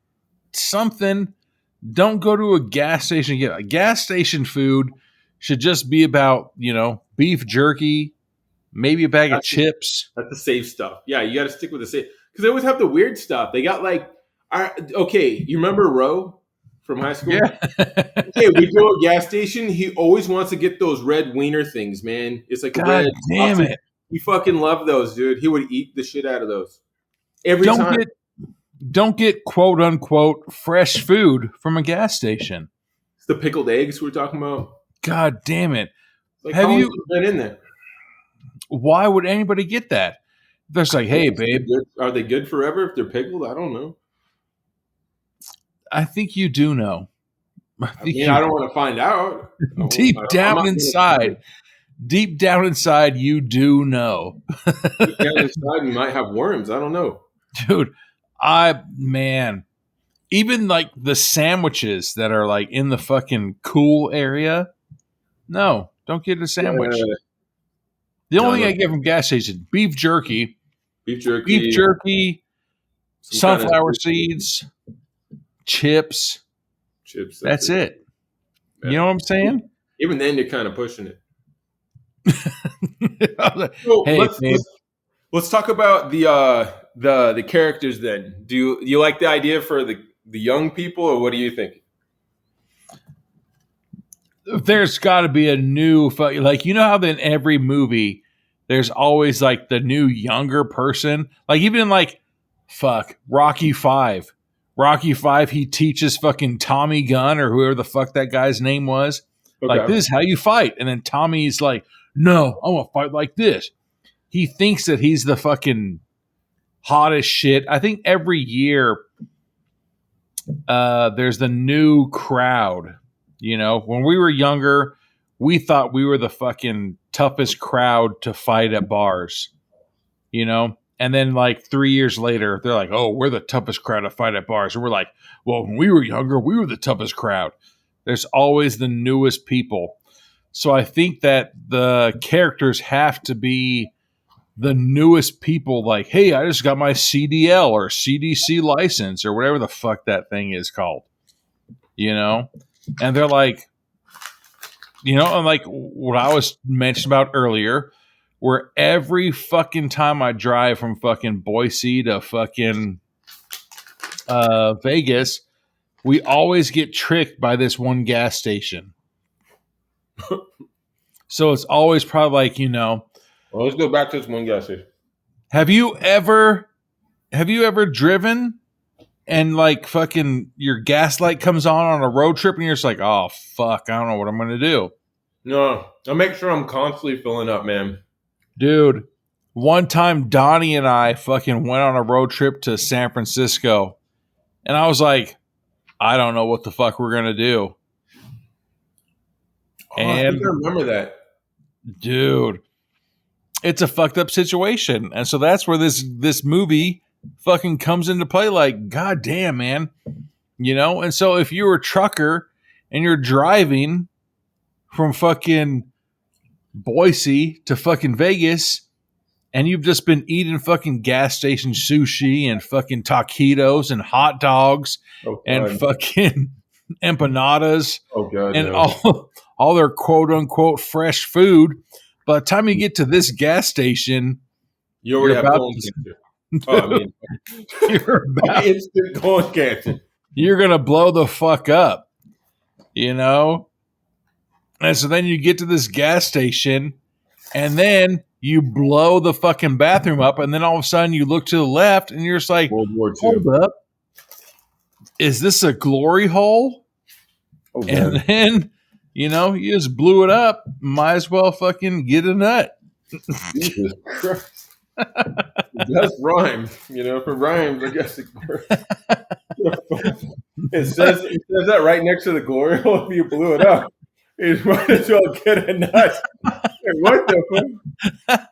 something, don't go to a gas station. A gas station food should just be about, you know, beef jerky, maybe a bag of That's chips. That's the safe stuff. Yeah, you got to stick with the safe because they always have the weird stuff. They got like, okay, you remember Roe from high school? Yeah. Okay, we go to a gas station. He always wants to get those red wiener things, man. It's like a God red damn sausage. it. He fucking loved those, dude. He would eat the shit out of those every Don't time. get don't get quote unquote fresh food from a gas station. It's the pickled eggs we're talking about. God damn it. Like Have how long you has it been in there? Why would anybody get that? They're just like, hey, babe, Are they good forever if they're pickled? I don't know. I think you do know. I mean, I don't want to find out. Deep I'm not down gonna try. inside, deep down inside, you do know. Deep down inside, you might have worms. I don't know. Dude, man, even like the sandwiches that are like in the fucking cool area, no, don't get a sandwich. The only thing I get from gas station, beef jerky, beef jerky, sunflower seeds, chips. That's it. Yeah. You know what I'm saying? Even then, you're kind of pushing it. Hey, let's talk about the characters then. Do you like the idea for the young people, or what do you think? There's got to be a new, like, you know how in every movie there's always like the new younger person, like even in like Rocky 5. Rocky 5, he teaches fucking Tommy Gunn or whoever the fuck that guy's name was. Okay. Like, this is how you fight. And then Tommy's like, no, I'm going to fight like this. He thinks that he's the fucking hottest shit. I think every year there's the new crowd. You know, when we were younger, we thought we were the fucking toughest crowd to fight at bars. You know? And then like 3 years later, they're like, oh, we're the toughest crowd to fight at bars. And we're like, well, when we were younger, we were the toughest crowd. There's always the newest people. So I think that the characters have to be the newest people. Like, hey, I just got my CDL or CDC license or whatever the fuck that thing is called. You know? And they're like, you know, and like what I was mentioning about earlier, where every fucking time I drive from fucking Boise to fucking Vegas, we always get tricked by this one gas station. So it's always probably like, you know. Well, let's go back to this one gas station. Have you ever driven and like fucking your gas light comes on a road trip and you're just like, oh fuck, I don't know what I'm gonna do. No, I make sure I'm constantly filling up, man. Dude, one time Donnie and I fucking went on a road trip to San Francisco, and I was like, I don't know what the fuck we're going to do. And I think I remember that. Dude, it's a fucked up situation. And so that's where this movie fucking comes into play. Like, God damn, man. You know? And so if you're a trucker and you're driving from fucking Boise to fucking Vegas and you've just been eating fucking gas station sushi and fucking taquitos and hot dogs and fucking empanadas and all their quote unquote fresh food. By the time you get to this gas station, you already have colon cancer. You're about instant colon cancer. You're gonna blow the fuck up, you know? And so then you get to this gas station and then you blow the fucking bathroom up. And then all of a sudden you look to the left and you're just like, World War II. Hold up. Is this a glory hole? Oh, and then, you know, you just blew it up. Might as well fucking get a nut. Jesus Christ. It does rhyme. You know, if it rhymes, I guess it works. It says that right next to the glory hole if you blew it up. You might as well get a nut. Hey, what the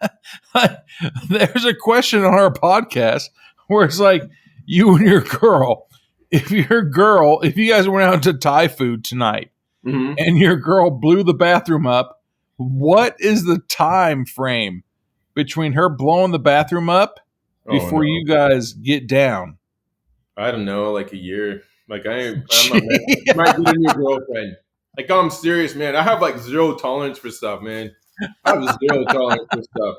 fuck? There's a question on our podcast where it's like, you and your girl, if you guys went out to Thai food tonight and your girl blew the bathroom up, what is the time frame between her blowing the bathroom up before you guys get down? I don't know, like a year. Like I'm not might get a new girlfriend. Like, I'm serious, man. I have like zero tolerance for stuff, man. I have zero tolerance for stuff.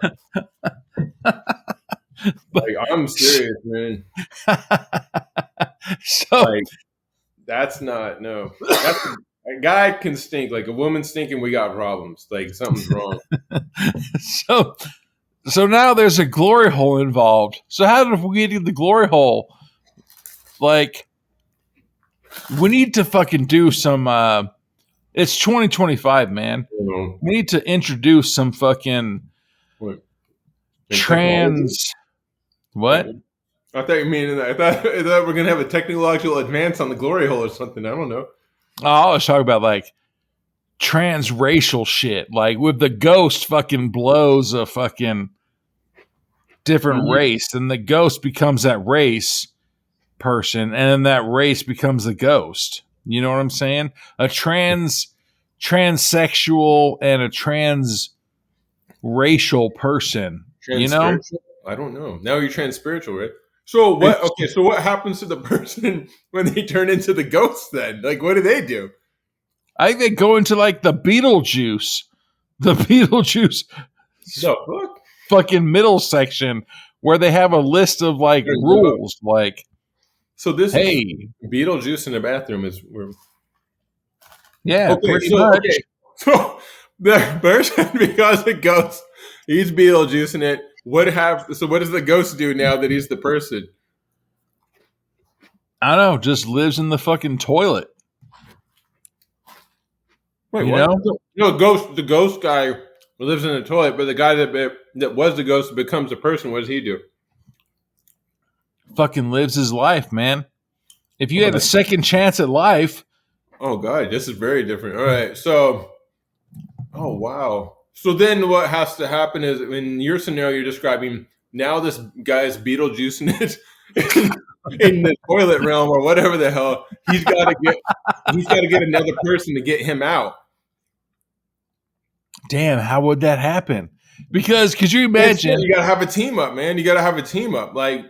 Like, I'm serious, man. So like, that's not no. That's a guy can stink. Like a woman stinking, we got problems. Like something's wrong. So now there's a glory hole involved. So how did we get in the glory hole? Like, we need to fucking do some. It's 2025, man. We need to introduce some fucking trans. What? I thought you mean I thought we're gonna have a technological advance on the glory hole or something. I don't know. I was talking about like transracial shit, like with the ghost fucking blows a fucking different Mhm. race, and the ghost becomes that race person, and then that race becomes the ghost. You know what I'm saying? A transsexual and a transracial person. You know, Trans-spiritual? I don't know. Now you're trans-spiritual, right? So what? it's, Okay, so what happens to the person when they turn into the ghost? Then, like, what do they do? I think they go into like the Beetlejuice The fuck? fucking middle section where they have a list of like Gotta live up. rules, like, So this is hey, Beetlejuice in the bathroom is where. yeah, Okay, pretty so much. okay, so the person becomes a ghost. He's Beetlejuice in it. So what does the ghost do now that he's the person? I don't know, just lives in the fucking toilet. Wait, You what? know, No, ghost. The ghost guy lives in the toilet, but the guy that was the ghost becomes a person. What does he do? fucking lives his life, man. If you had a What? second chance at life, Oh god, this is very different. All right, so oh wow. So then what has to happen is in your scenario you're describing, now this guy's Beetlejuice in it in the toilet realm or whatever the hell, he's gotta get another person to get him out. damn, how would that happen? Because could you It's, imagine? you gotta have a team up, man. You gotta have a team up. Like,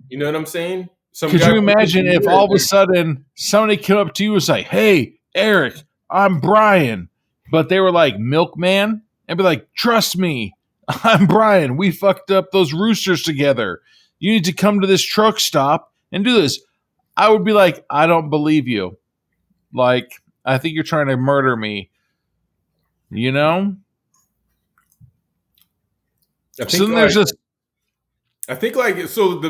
you know what I'm saying? Some Could guy you from imagine if engineering all of a sudden somebody came up to you and was like, "Hey, Eric, I'm Brian," but they were like Milkman, and be like, "Trust me, I'm Brian. We fucked up those roosters together. You need to come to this truck stop and do this." I would be like, "I don't believe you. Like, I think you're trying to murder me." You know? I So think then there's like this. I think like so the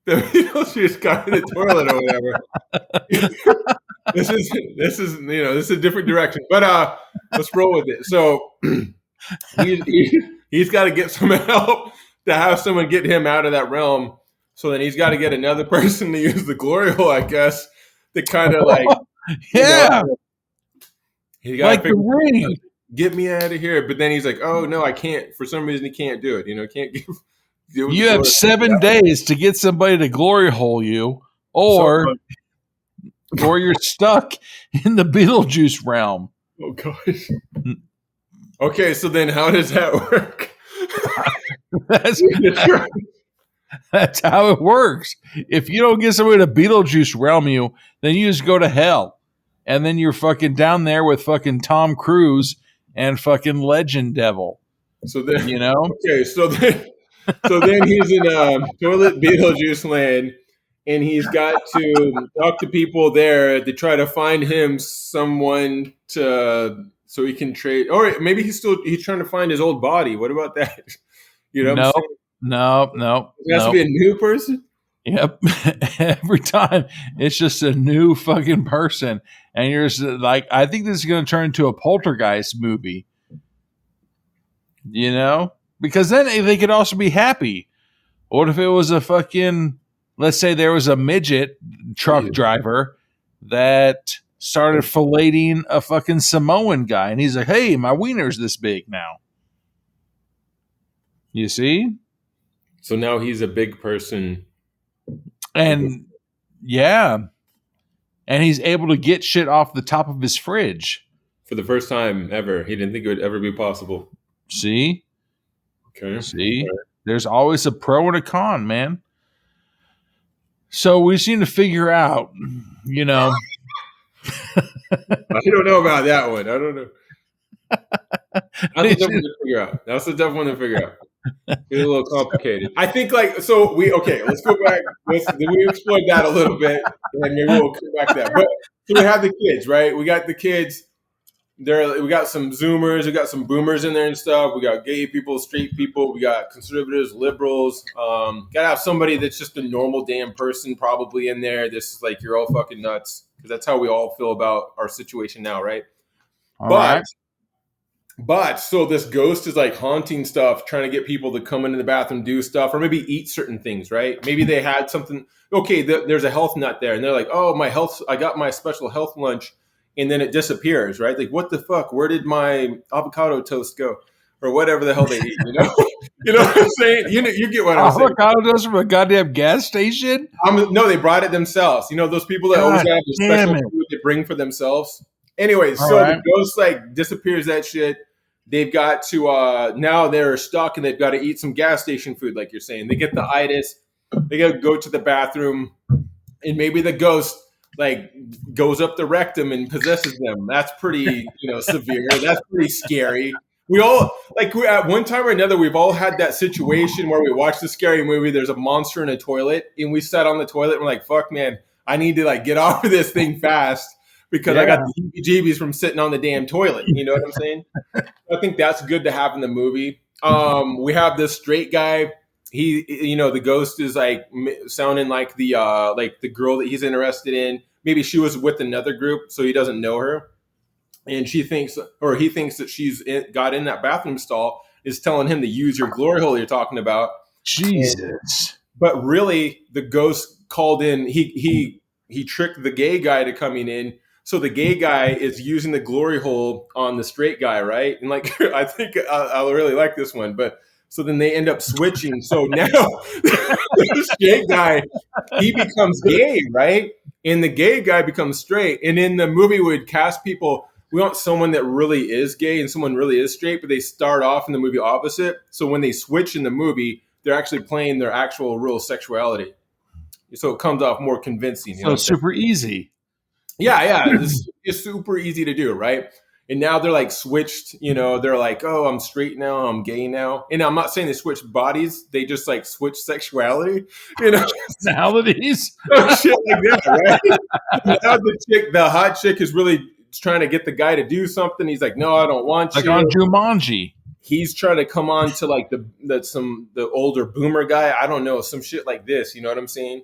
Beetlejuice guy in the toilet or whatever. This is a different direction, but let's roll with it. So he's got to get some help to have someone get him out of that realm. So then he's got to get another person to use the glory hole, I guess, to kind of like you know Yeah, he got to like the figure ring. get me out of here. But then he's like, oh no, I can't. For some reason, he can't do it. Can't do with the You have glory. 7 days to get somebody to glory hole you, So or you're stuck in the Beetlejuice realm. oh gosh. Okay, so then how does that work? That's that's how it works. If you don't get somebody to Beetlejuice realm you, then you just go to hell, and then you're fucking down there with fucking Tom Cruise and fucking Legend Devil. So then, You know, okay, so then he's in toilet Beetlejuice land, and he's got to talk to people there to try to find him someone to so he can trade. Or maybe he's trying to find his old body. What about that? You know what I'm no, saying? no. It has to be a new person. Yep. Every time it's just a new fucking person. And you're just like, I think this is going to turn into a poltergeist movie, you know? Because then they could also be happy. What if it was a fucking, let's say there was a midget truck Ew. driver that started filleting a fucking Samoan guy. And he's like, hey, my wiener's this big now. You see? So now he's a big person. And yeah. And he's able to get shit off the top of his fridge. For the first time ever. He didn't think it would ever be possible. See? Okay. See? There's always a pro and a con, man. So we just need to figure out, you know. I don't know about that one. I don't know. That's a tough one to figure out. That's a tough one to figure out. It's a little complicated. I think let's go back. We explored that a little bit, and then maybe we'll come back to that. But so we have the kids, right? We got the kids. We got some Zoomers, we got some Boomers in there and stuff. We got gay people, straight people, we got conservatives, liberals. Gotta have somebody that's just a normal damn person probably in there. This is like you're all fucking nuts because that's how we all feel about our situation now, right? All But right. But so this ghost is like haunting stuff, trying to get people to come into the bathroom, do stuff, or maybe eat certain things, right? Maybe they had something. Okay, there's a health nut there, and they're like, "Oh, my health! I got my special health lunch," and then it disappears, right? Like, what the fuck? Where did my avocado toast go, or whatever the hell they eat? You know, you know what I'm saying? You get what I'm saying? Avocado toast from a goddamn gas station? No, they brought it themselves. You know, those people that always God have a damn special it. food they bring for themselves. Anyway, All so the right. ghost like disappears that shit. They've got to now they're stuck and they've got to eat some gas station food, like you're saying. They get the itis, they gotta go to the bathroom, and maybe the ghost like goes up the rectum and possesses them. That's pretty, severe. That's pretty scary. We all at one time or another, we've all had that situation where we watch the scary movie. There's a monster in a toilet, and we sat on the toilet and we're like, "Fuck, man, I need to like get off of this thing fast because I got the heebie-jeebies from sitting on the damn toilet." You know what I'm saying? I think that's good to have in the movie. We have this straight guy. He, the ghost is like sounding like the girl that he's interested in. Maybe she was with another group, so he doesn't know her, and he thinks that she's got in that bathroom stall, is telling him to use your glory hole you're talking about. Jesus. But really, the ghost called in. He tricked the gay guy to coming in. So the gay guy is using the glory hole on the straight guy, right? And like, I think I really like this one. But so then they end up switching. So now the straight guy, he becomes gay, right? And the gay guy becomes straight. And in the movie, we would cast people. We want someone that really is gay and someone really is straight, but they start off in the movie opposite. So when they switch in the movie, they're actually playing their actual real sexuality. So it comes off more convincing. So super easy. Yeah. It's super easy to do, right? And now they're like switched, they're like, "Oh, I'm straight now, I'm gay now." And I'm not saying they switch bodies, they just like switch sexuality, Nowadays. shit like that, right? Now the hot chick is really trying to get the guy to do something. He's like, "No, I don't want Like you." on Jumanji. He's trying to come on to like the older boomer guy. I don't know, some shit like this. You know what I'm saying?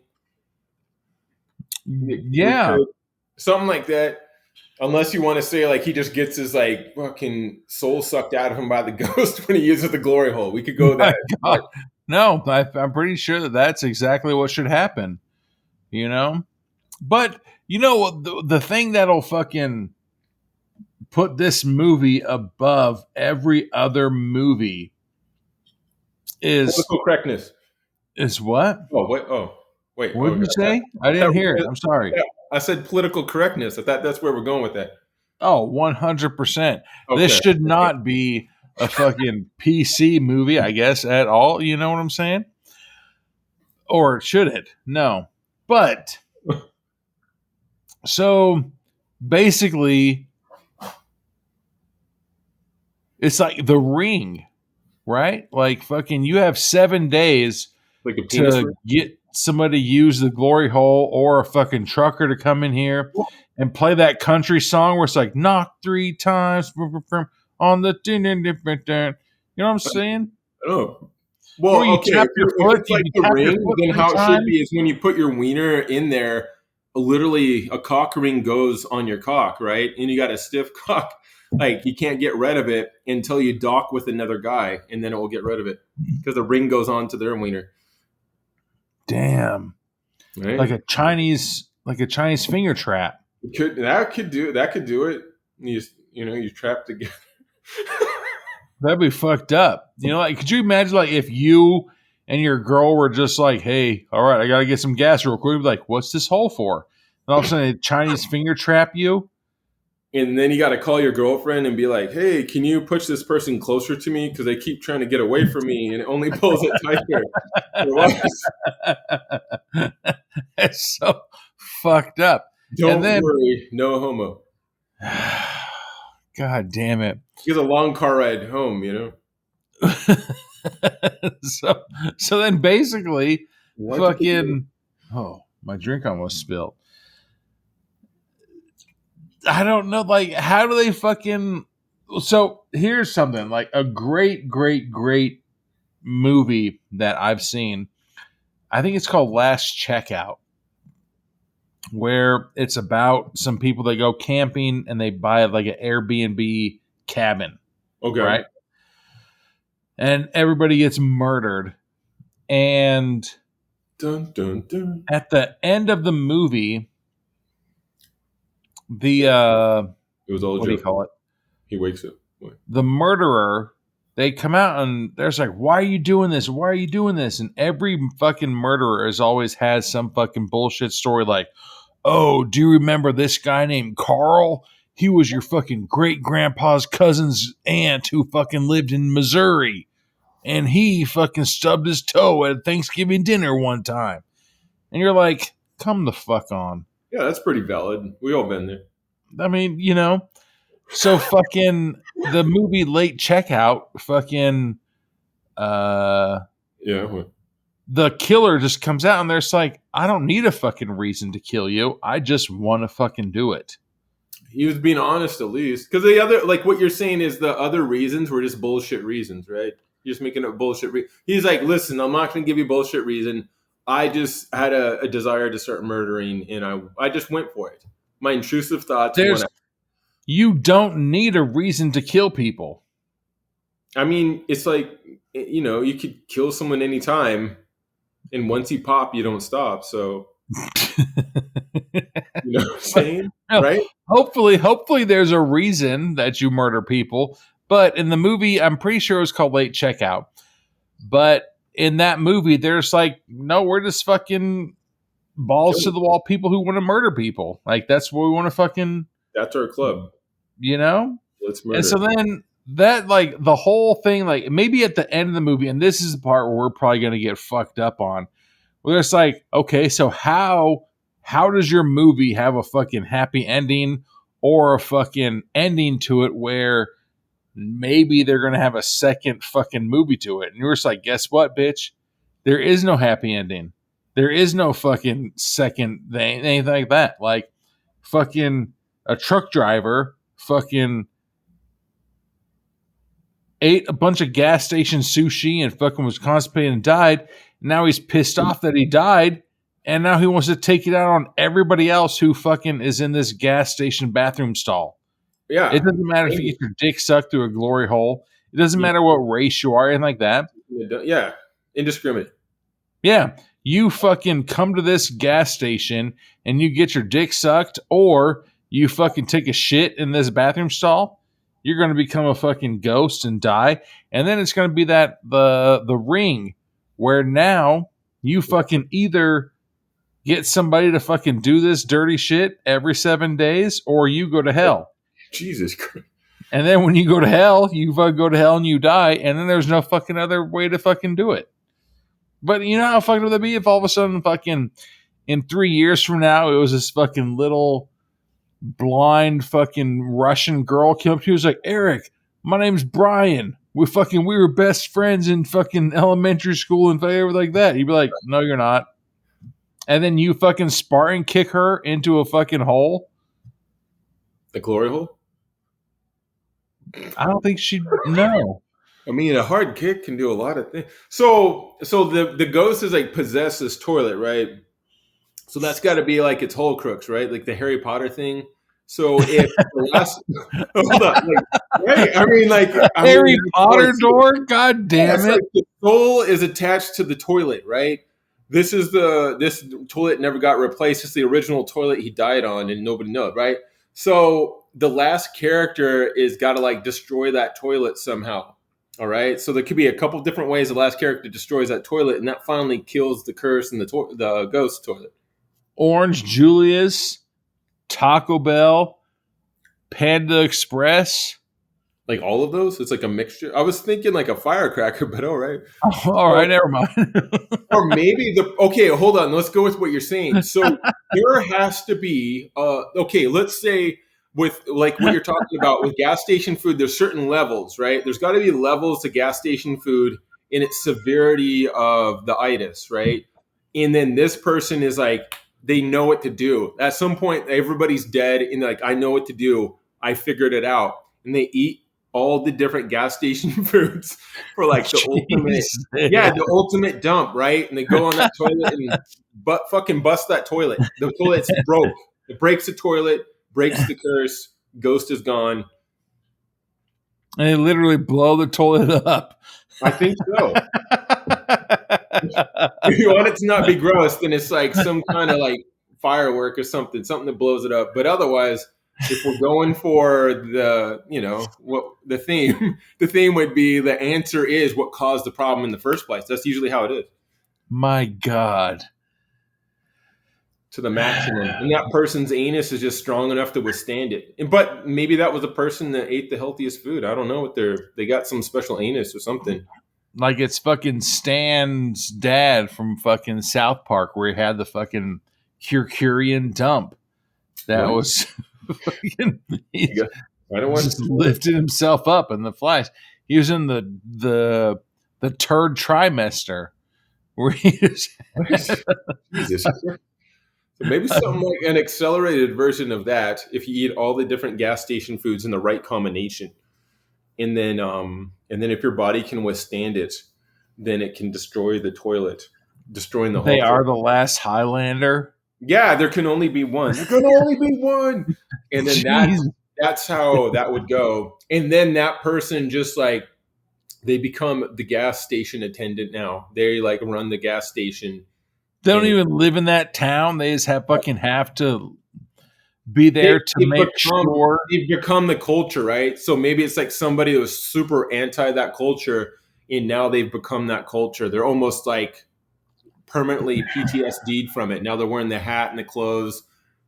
Yeah. Something like that. Unless you want to say like he just gets his like fucking soul sucked out of him by the ghost when he uses the glory hole. We could go that. No, I'm pretty sure that that's exactly what should happen. But the thing that'll fucking put this movie above every other movie is Political correctness. Is what? Oh wait. Oh wait. What did you say? I didn't hear it. I'm sorry. Yeah, I said political correctness. I thought that's where we're going with that. Oh, 100%. Okay. This should not be a fucking PC movie, I guess, at all. You know what I'm saying? Or should it? No. But so basically, it's like The Ring, right? Like fucking, you have 7 days like a penis to get somebody to use the glory hole or a fucking trucker to come in here and play that country song where it's like knock 3 times on the you know what I'm saying? Oh. Well, you okay. tap your foot, if it's like you the tap your ring, foot then 3 how it should times. be is when you put your wiener in there, literally a cock ring goes on your cock, right? And you got a stiff cock. Like you can't get rid of it until you dock with another guy, and then it will get rid of it because the ring goes on to their wiener. Damn. Right? Like a Chinese finger trap. That could do it. You trap together. That'd be fucked up. Like, could you imagine, like, if you and your girl were just like, "Hey, all right, I gotta get some gas real quick." You'd be like, "What's this hole for?" And all of a sudden, a Chinese finger trap you. And then you got to call your girlfriend and be like, "Hey, can you push this person closer to me because they keep trying to get away from me, and it only pulls it tighter." It's so fucked up. Don't worry, no homo. God damn it! He has a long car ride home, So then basically, What fucking, my drink almost spilled. I don't know, like, how do they fucking? So here's something, like a great movie that I've seen. I think it's called Last Checkout, where it's about some people that go camping and they buy like an Airbnb cabin. Okay. right? And everybody gets murdered. And Dun dun dun. at the end of the movie, the It was all what do you joke. call it? He wakes up. What? The murderer, they come out and there's like, why are you doing this? Why are you doing this? And every fucking murderer has always had some fucking bullshit story like, oh, do you remember this guy named Carl? He was your fucking great grandpa's cousin's aunt who fucking lived in Missouri. And he fucking stubbed his toe at Thanksgiving dinner one time. And you're like, come the fuck on. Yeah, that's pretty valid. We all been there. I mean, you know, so fucking the movie Late Checkout, fucking Yeah. What? the killer just comes out and there's like, I don't need a fucking reason to kill you. I just want to fucking do it. He was being honest at least. Because the other, like what you're saying is the other reasons were just bullshit reasons, right? You're just making up bullshit. He's like, listen, I'm not going to give you bullshit reason. I just had a desire to start murdering and I just went for it. My intrusive thoughts. You don't need a reason to kill people. I mean, it's like, you know, you could kill someone anytime. And once you pop, you don't stop. So, you know what I'm saying? No, right? Hopefully there's a reason that you murder people. But in the movie, I'm pretty sure it was called Late Checkout. But in that movie, there's like, no, we're just fucking balls to the wall people who want to murder people. Like, that's what we want to fucking... That's our club. You know? Let's murder. And so then that, like, the whole thing, like, maybe at the end of the movie, and this is the part where we're probably going to get fucked up on, where it's like, okay, so how does your movie have a fucking happy ending or a fucking ending to it where maybe they're going to have a second fucking movie to it? And you're just like, guess what, bitch? There is no happy ending. There is no fucking second thing, anything like that. Like, fucking a truck driver fucking ate a bunch of gas station sushi and fucking was constipated and died. Now he's pissed off that he died, and now he wants to take it out on everybody else who fucking is in this gas station bathroom stall. Yeah. It doesn't matter if you get your dick sucked through a glory hole. It doesn't matter what race you are, anything like that. Yeah. Indiscriminate. Yeah. You fucking come to this gas station and you get your dick sucked, or you fucking take a shit in this bathroom stall, you're going to become a fucking ghost and die. And then it's going to be that the ring where now you fucking either get somebody to fucking do this dirty shit every 7 days, or you go to hell. Jesus Christ. And then when you go to hell, you fucking go to hell and you die, and then there's no fucking other way to fucking do it. But you know how fucking would that be if all of a sudden fucking in 3 years from now, it was this fucking little blind fucking Russian girl came up to you, was like, Eric, my name's Brian. We were best friends in fucking elementary school and everything like that. You'd be like, no, you're not. And then you fucking Spartan kick her into a fucking hole. The glory hole? I don't think she'd know. I mean, a hard kick can do a lot of things. So the ghost is like possessed this toilet, right? So that's got to be like its Horcrux, right? Like the Harry Potter thing. So if the last, hold up, like, right? I mean, like Harry Potter door. God damn it! Like the soul is attached to the toilet, right? This toilet never got replaced. It's the original toilet he died on, and nobody knows, right? So the last character is got to like destroy that toilet somehow. All right. So there could be a couple different ways the last character destroys that toilet, and that finally kills the curse in the ghost toilet. Orange Julius, Taco Bell, Panda Express. Like all of those? It's like a mixture. I was thinking like a firecracker, but all right. Oh, all right, never mind. Or maybe okay, hold on. Let's go with what you're saying. So there has to be okay, let's say with like what you're talking about with gas station food, there's certain levels, right? There's got to be levels to gas station food in its severity of the itis, right? And then this person is like, they know what to do. At some point, everybody's dead, and like, I know what to do. I figured it out. And they eat all the different gas station foods for like the ultimate dump, right? And they go on that toilet and fucking bust that toilet. The toilet's broke. It breaks the toilet, breaks the curse. Ghost is gone. And they literally blow the toilet up. I think so. If you want it to not be gross, then it's like some kind of like firework or something that blows it up. But otherwise, if we're going for the, what the theme, the theme would be the answer is what caused the problem in the first place. That's usually how it is. My God. To the maximum. And that person's anus is just strong enough to withstand it. But maybe that was a person that ate the healthiest food. I don't know what they got some special anus or something. Like it's fucking Stan's dad from fucking South Park where he had the fucking Curian dump. That was fucking, he I don't want just lifted himself up in the flies. He was in the third trimester where he just Jesus. So maybe something like an accelerated version of that if you eat all the different gas station foods in the right combination. And then if your body can withstand it, then it can destroy the toilet, destroying the whole they are toilet. the last Highlander. Yeah, there can only be one. There can only be one. And then that's how that would go. And then that person just like they become the gas station attendant now. They like run the gas station. They don't even live in that town. They just have to be there to make sure. They've become the culture, right? So maybe it's like somebody that was super anti that culture, and now they've become that culture. They're almost like permanently PTSD'd from it. Now they're wearing the hat and the clothes,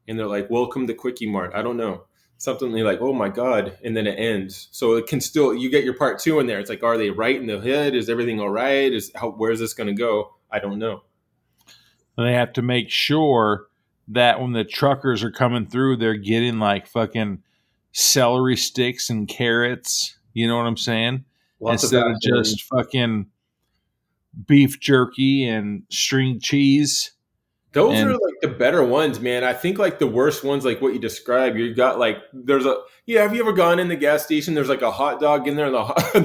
and they're like, welcome to Quickie Mart. I don't know. Something like, oh my God. And then it ends. So it can still, you get your part two in there. It's like, are they right in the head? Is everything all right? Where's this going to go? I don't know. They have to make sure that when the truckers are coming through, they're getting like fucking celery sticks and carrots. You know what I'm saying? Instead of just fucking beef jerky and string cheese. Those are like the better ones, man. I think like the worst ones, like what you described, you got like, have you ever gone in the gas station? There's like a hot dog in there in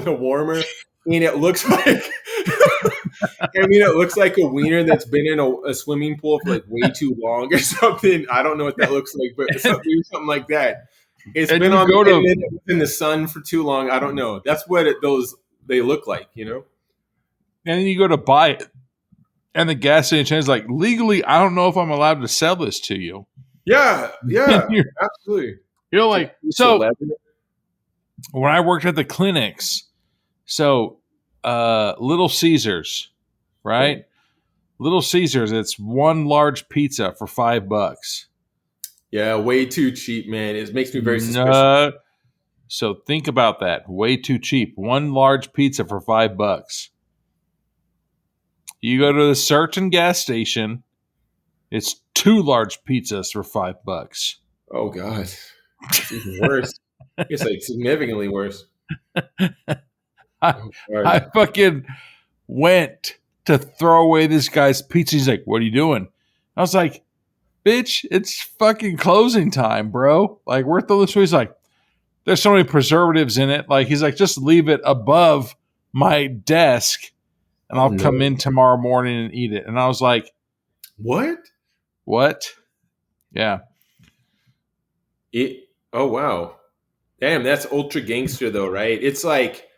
the warmer, and it looks like, it looks like a wiener that's been in a swimming pool for like way too long or something. I don't know what that looks like, but something like that. It's been in the sun for too long. I don't know. That's what they look like, And then you go to buy it. And the gas station is like, legally, I don't know if I'm allowed to sell this to you. Yeah, absolutely. You're like, so when I worked at the clinics, so Little Caesars, right? Yeah. Little Caesars, it's one large pizza for $5. Yeah, way too cheap, man. It makes me very suspicious. So think about that. Way too cheap. One large pizza for $5. You go to the certain gas station, it's 2 large pizzas for $5. Oh God, it's even worse. It's like significantly worse. I fucking went to throw away this guy's pizza. He's like, "What are you doing?" I was like, "Bitch, it's fucking closing time, bro. Like, we're throwing this away." He's like, "There's so many preservatives in it." Like, he's like, "Just leave it above my desk. And I'll come in tomorrow morning and eat it." And I was like, What? Yeah. Oh, wow. Damn, that's ultra gangster though, right? It's like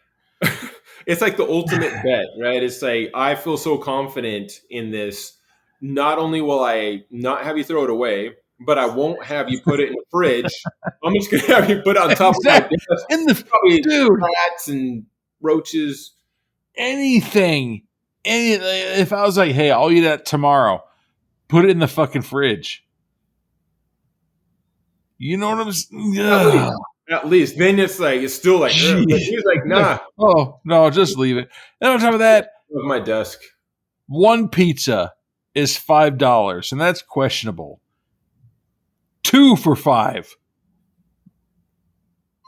the ultimate bet, right? It's like, I feel so confident in this. Not only will I not have you throw it away, but I won't have you put it in the fridge. I'm just going to have you put it on top of my desk. In the dude, rats and roaches. Anything. If I was like, "Hey, I'll eat that tomorrow," put it in the fucking fridge. You know what I'm saying? At least. Then it's still like, he's like, nah. Oh, no, just leave it. And on top of that, of my desk, one pizza is $5, and that's questionable. 2 for $5.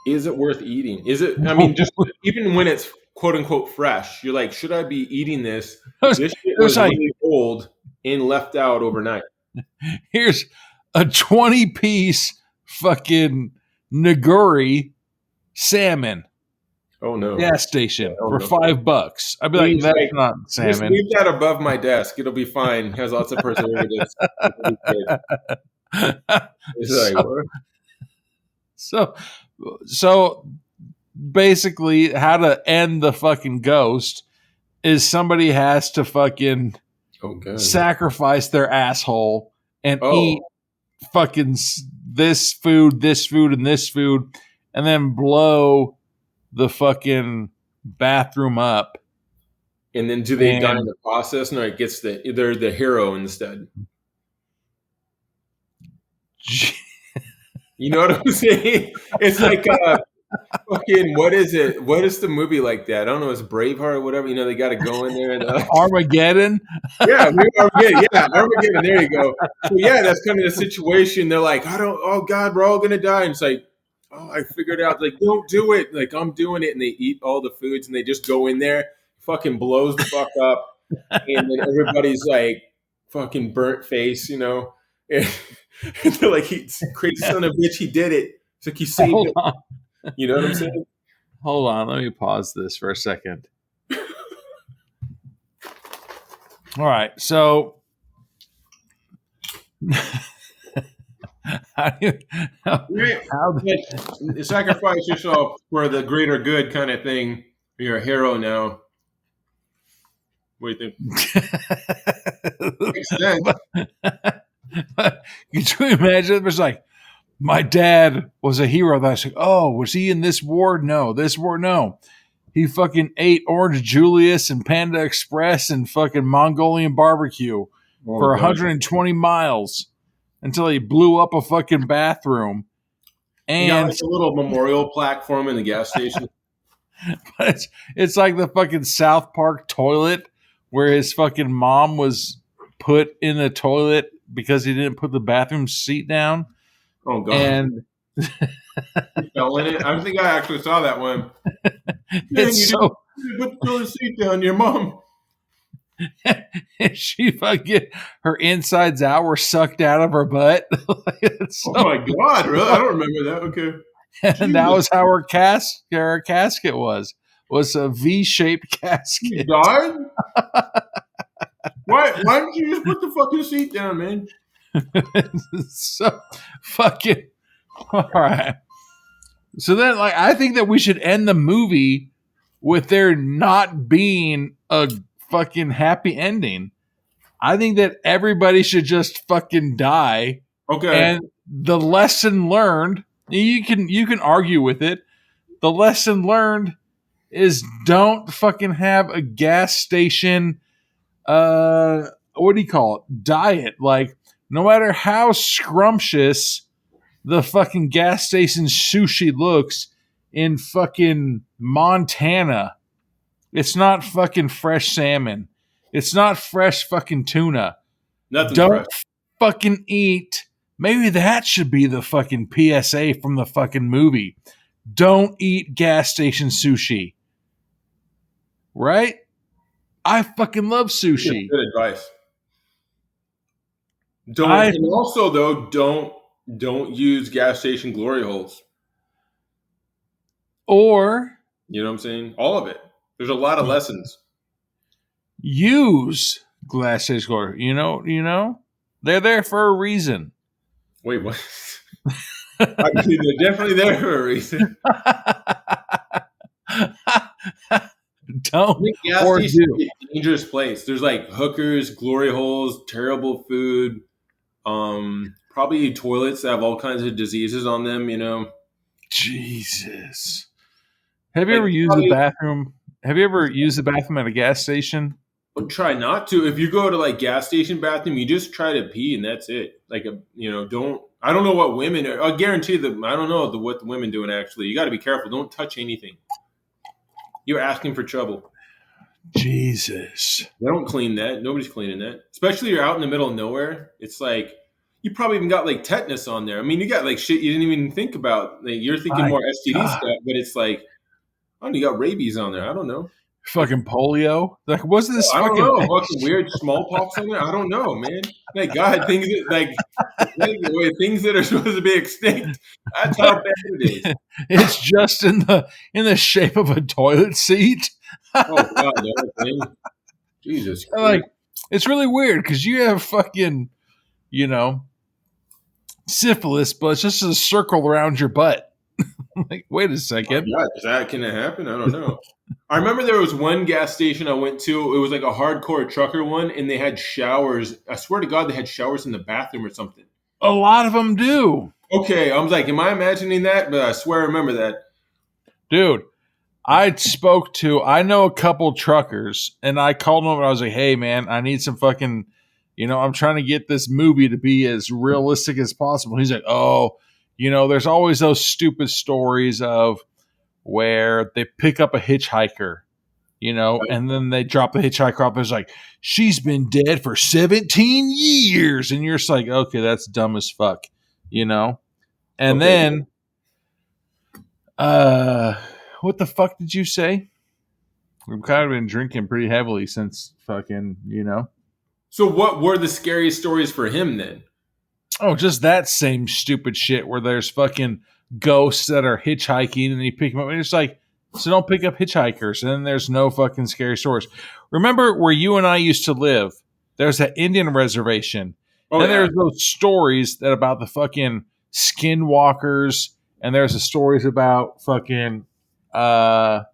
Is it worth eating? Is it? I mean, just even when it's quote unquote fresh, you're like, should I be eating this? This shit was really old and left out overnight. Here's a 20-piece fucking nigiri salmon. Oh no! Gas station for $5. I'd be like, that's not salmon. Just leave that above my desk. It'll be fine. It has lots of preservatives. It's like, what? So basically how to end the fucking ghost is somebody has to fucking sacrifice their asshole and eat fucking this food, and this food, and then blow the fucking bathroom up. And then do they die in the process? No, it gets they're the hero instead. You know what I'm saying? It's like fucking, what is it? What is the movie like that? I don't know. It's Braveheart or whatever. You know, they got to go in there and Armageddon. Yeah, Armageddon. Yeah, Armageddon. There you go. So yeah, that's kind of the situation. They're like, oh God, we're all gonna die. And it's like, oh, I figured out. Like, don't do it. Like, I'm doing it. And they eat all the foods and they just go in there, fucking blows the fuck up, and then everybody's like, fucking burnt face, you know. And they're like, he's crazy son of a bitch. He did it. It's like he saved it. You know what I'm saying? Hold on, let me pause this for a second. All right, so how sacrifice yourself for the greater good kind of thing. You're a hero now. What do you think? Makes sense. Could you imagine? It was like, my dad was a hero. That's like, oh, was he in this war? No. This war? No. He fucking ate Orange Julius and Panda Express and fucking Mongolian barbecue for 120 miles until he blew up a fucking bathroom. And you got like a little memorial plaque for him in the gas station. But it's like the fucking South Park toilet where his fucking mom was put in the toilet because he didn't put the bathroom seat down. Oh God! And he fell in it. I think I actually saw that one. It's put the seat down, your mom. She fucking, her insides out were sucked out of her butt. Oh my God! Really? I don't remember that. Okay. And Jesus. That was how her casket was a V-shaped casket. She died? Why didn't you just put the fucking seat down, man? So fucking all right. So then, like, I think that we should end the movie with there not being a fucking happy ending. I think that everybody should just fucking die. Okay. And the lesson learned, you can argue with it. The lesson learned is don't fucking have a gas station what do you call it? Diet. Like, no matter how scrumptious the fucking gas station sushi looks in fucking Montana, it's not fucking fresh salmon. It's not fresh fucking tuna. Nothing Don't fresh. Fucking eat. Maybe that should be the fucking PSA from the fucking movie. Don't eat gas station sushi. Right? I fucking love sushi. Good advice. And also though, don't use gas station glory holes. Or, you know what I'm saying? All of it. There's a lot of lessons. Use gas station glory. You know, they're there for a reason. Wait, what? I mean, they're definitely there for a reason. Don't gas or do. A dangerous place. There's like hookers, glory holes, terrible food, probably toilets that have all kinds of diseases on them, you know. Jesus. Have you ever used the bathroom? Have you ever used the bathroom at a gas station? Well, try not to. If you go to like gas station bathroom, you just try to pee and that's it. Like, don't. I don't know what women are. I guarantee that I don't know what the women doing actually. You got to be careful. Don't touch anything. You're asking for trouble. Jesus. They don't clean that. Nobody's cleaning that. Especially you're out in the middle of nowhere. It's like you probably even got like tetanus on there. I mean, you got like shit you didn't even think about. Like, you're thinking more STD stuff, but it's like, oh, you got rabies on there. I don't know. Fucking polio. Like, what's this? I don't know. Fucking weird smallpox on there. I don't know, man. Like, God, things that are supposed to be extinct. That's how bad it is. It's just in the shape of a toilet seat. Oh God, man. Jesus Christ. Like, it's really weird because you have fucking, syphilis, but it's just a circle around your butt. I'm like, wait a Oh, second. yeah, can it happen? I don't know. I remember there was one gas station I went to. It was like a hardcore trucker one, and they had showers. I swear to God, they had showers in the bathroom or something. A lot of them do. Okay, I was like, am I imagining that? But I swear I remember that. Dude, I know a couple truckers, and I called them up and I was like, hey, man, I need some fucking, I'm trying to get this movie to be as realistic as possible. He's like, oh, there's always those stupid stories of where they pick up a hitchhiker, and then they drop the hitchhiker off. There's like, she's been dead for 17 years. And you're just like, okay, that's dumb as fuck, And Okay. then, what the fuck did you say? We've kind of been drinking pretty heavily since fucking, So what were the scariest stories for him then? Oh, just that same stupid shit where there's fucking ghosts that are hitchhiking and you pick them up. And it's like, so don't pick up hitchhikers. And then there's no fucking scary stories. Remember where you and I used to live? There's that Indian reservation. Oh, and yeah. there's those stories that about the fucking skinwalkers. And there's the stories about fucking the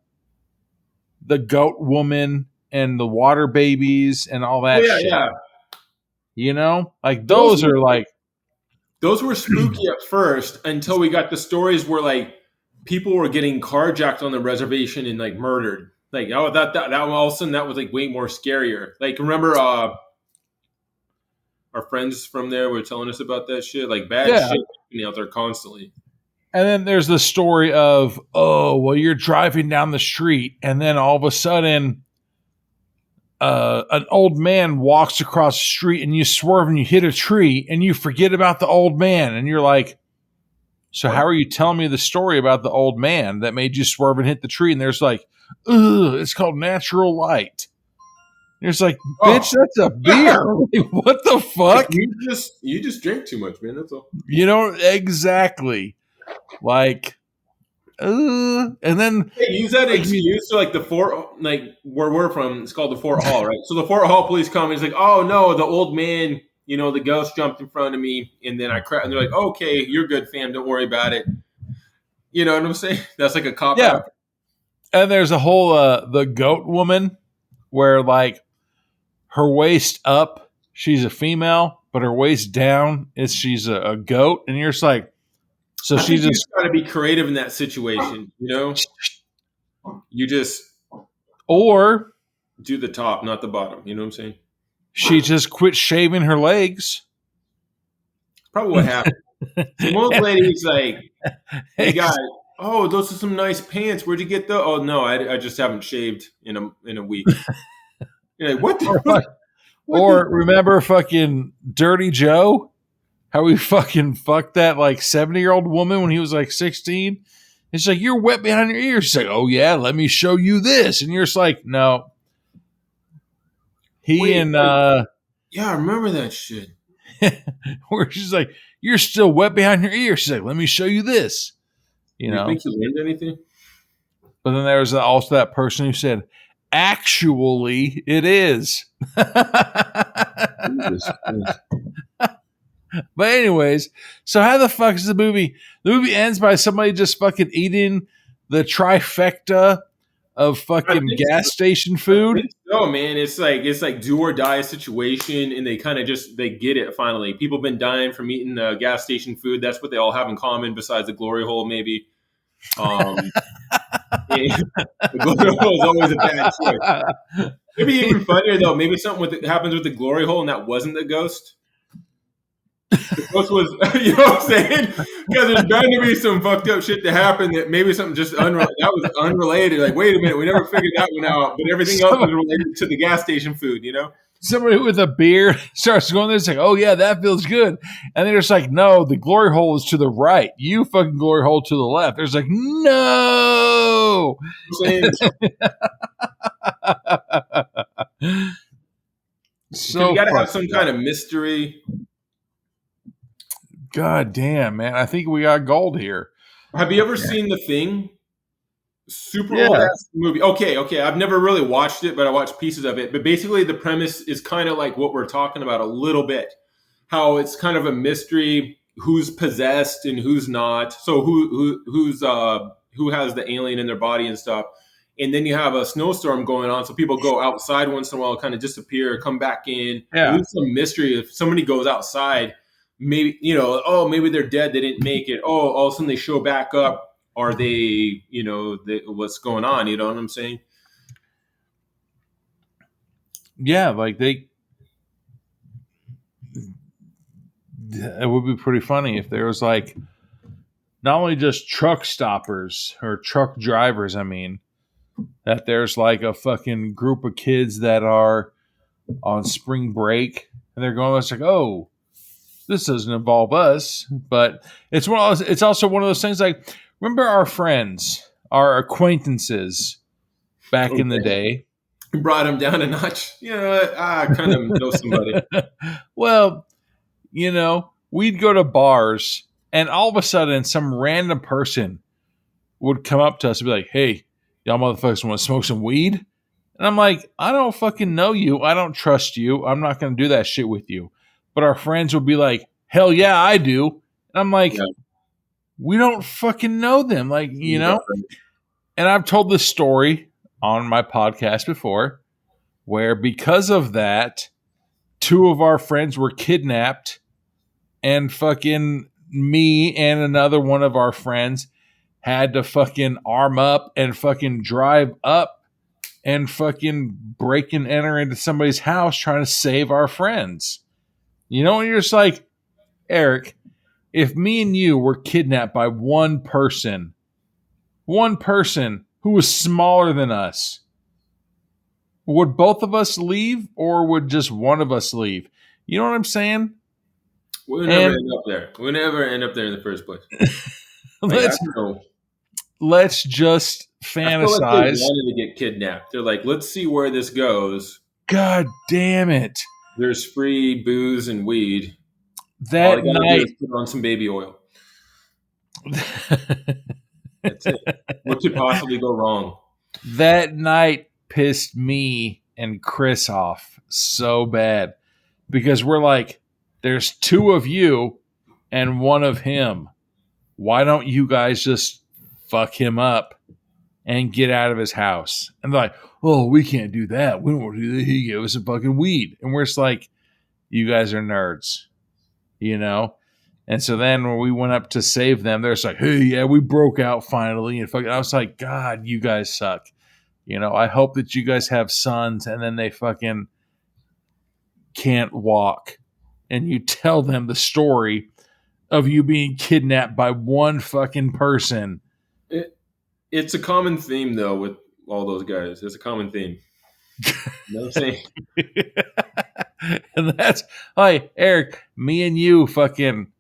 goat woman and the water babies and all that shit. Yeah. Like those are like, those were spooky at first until we got the stories where like people were getting carjacked on the reservation and like murdered. Like that all of a sudden that was like way more scarier. Like remember our friends from there were telling us about that shit. Like bad shit happening out there constantly. And then there's the story of, oh, well, you're driving down the street, and then all of a sudden, an old man walks across the street, and you swerve and you hit a tree, and you forget about the old man, and you're like, so how are you telling me the story about the old man that made you swerve and hit the tree? And there's like, ugh, it's called natural light. And it's like, bitch, that's a beer. Like, what the fuck? You just drink too much, man. That's all. Exactly. Like, and then use that excuse to like the Fort, like where we're from. It's called the Fort Hall, right? So the Fort Hall police come and it's like, oh no, the old man, the ghost jumped in front of me, and then I crashed. And they're like, okay, you're good, fam. Don't worry about it. You know what I'm saying? That's like a cop out. And there's a whole the goat woman where like her waist up, she's a female, but her waist down is she's a goat, and you're just like. So she just got to be creative in that situation, You just or do the top, not the bottom. You know what I'm saying? She just quit shaving her legs. Probably what happened. Most ladies like, hey guy, oh, those are some nice pants. Where'd you get those? Oh no, I just haven't shaved in a week. You're like, what the? Remember fucking Dirty Joe? How we fucking fucked that like 70-year-old woman when he was like 16? It's like, you're wet behind your ears. She's like, oh yeah, let me show you this. And you're just like, no. Yeah, I remember that shit. Where she's like, you're still wet behind your ears. She's like, let me show you this. You think you learned anything? But then there was also that person who said, actually, it is. But anyways, so how the fuck is the movie? The movie ends by somebody just fucking eating the trifecta of fucking gas station food. No, man, it's like do or die situation, and they kind of they get it finally. People have been dying from eating the gas station food. That's what they all have in common, besides the glory hole, maybe. The glory hole is always a bad choice. Maybe even funnier though. Maybe something happens with the glory hole, and that wasn't the ghost. The ghost was, you know what I'm saying? Because there's bound to be some fucked up shit to happen that maybe something just that was unrelated. Like, wait a minute, we never figured that one out, but everything else was related to the gas station food, Somebody with a beard starts going there, it's like, oh yeah, that feels good. And they're just like, no, the glory hole is to the right. You fucking glory hole to the left. There's like, no. So you got to have some kind of mystery. God damn, man. I think we got gold here. Have you ever seen The Thing? Super old ass movie. Okay. I've never really watched it, but I watched pieces of it. But basically the premise is kind of like what we're talking about a little bit. How it's kind of a mystery who's possessed and who's not. So who has the alien in their body and stuff. And then you have a snowstorm going on, so people go outside once in a while, kind of disappear, come back in. Yeah. Leave some mystery. If somebody goes outside, maybe maybe they're dead, they didn't make it. Oh, all of a sudden they show back up. Are they, what's going on? You know what I'm saying? Yeah, like it would be pretty funny if there was like not only just truck stoppers or truck drivers, I mean, that there's like a fucking group of kids that are on spring break and they're going, it's like, oh, this doesn't involve us, but it's also one of those things like, remember our friends, our acquaintances back in the day? Brought him down a notch. I kind of know somebody. Well, we'd go to bars and all of a sudden some random person would come up to us and be like, hey, y'all motherfuckers want to smoke some weed? And I'm like, I don't fucking know you. I don't trust you. I'm not going to do that shit with you. But our friends would be like, hell yeah, I do. And I'm like, we don't fucking know them. Like, And I've told this story on my podcast before where because of that, 2 of our friends were kidnapped and fucking me and another one of our friends had to fucking arm up and fucking drive up and fucking break and enter into somebody's house trying to save our friends. And you're just like, Eric, if me and you were kidnapped by one person who was smaller than us, would both of us leave or would just one of us leave? You know what I'm saying? We'll never end up there. We'll never end up there in the first place. Let's just fantasize. I feel like they wanted to get kidnapped. They're like, let's see where this goes. God damn it. There's free booze and weed. That night, put on some baby oil. That's it. What could possibly go wrong? That night pissed me and Chris off so bad because we're like, there's 2 of you and 1 of him. Why don't you guys just fuck him up and get out of his house? And they're like, oh, we can't do that. We don't want to do that. He gave us a fucking weed. And we're just like, you guys are nerds, And so then when we went up to save them, they're just like, hey, yeah, we broke out finally. And I was like, God, you guys suck. I hope that you guys have sons and then they fucking can't walk. And you tell them the story of you being kidnapped by one fucking person. It's a common theme, though, with all those guys. It's a common theme. You know what I'm saying? And that's, hi, Eric, me and you fucking,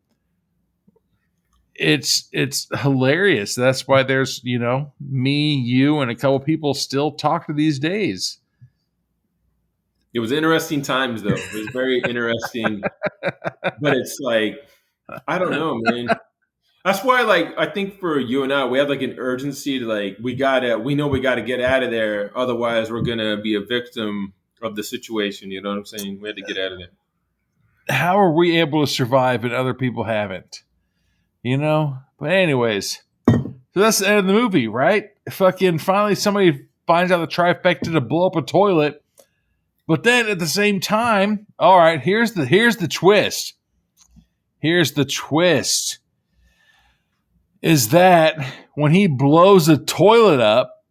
it's hilarious. That's why there's, me, you, and a couple people still talk to these days. It was interesting times, though. It was very interesting. But it's like, I don't know, man. That's why, I think for you and I, we have an urgency to we know we gotta get out of there. Otherwise, we're gonna be a victim of the situation. You know what I'm saying? We had to get out of there. How are we able to survive and other people haven't? But anyways, so that's the end of the movie, right? Fucking finally somebody finds out the trifecta to blow up a toilet. But then at the same time, all right, here's the twist. Here's the twist. Is that when he blows a toilet up,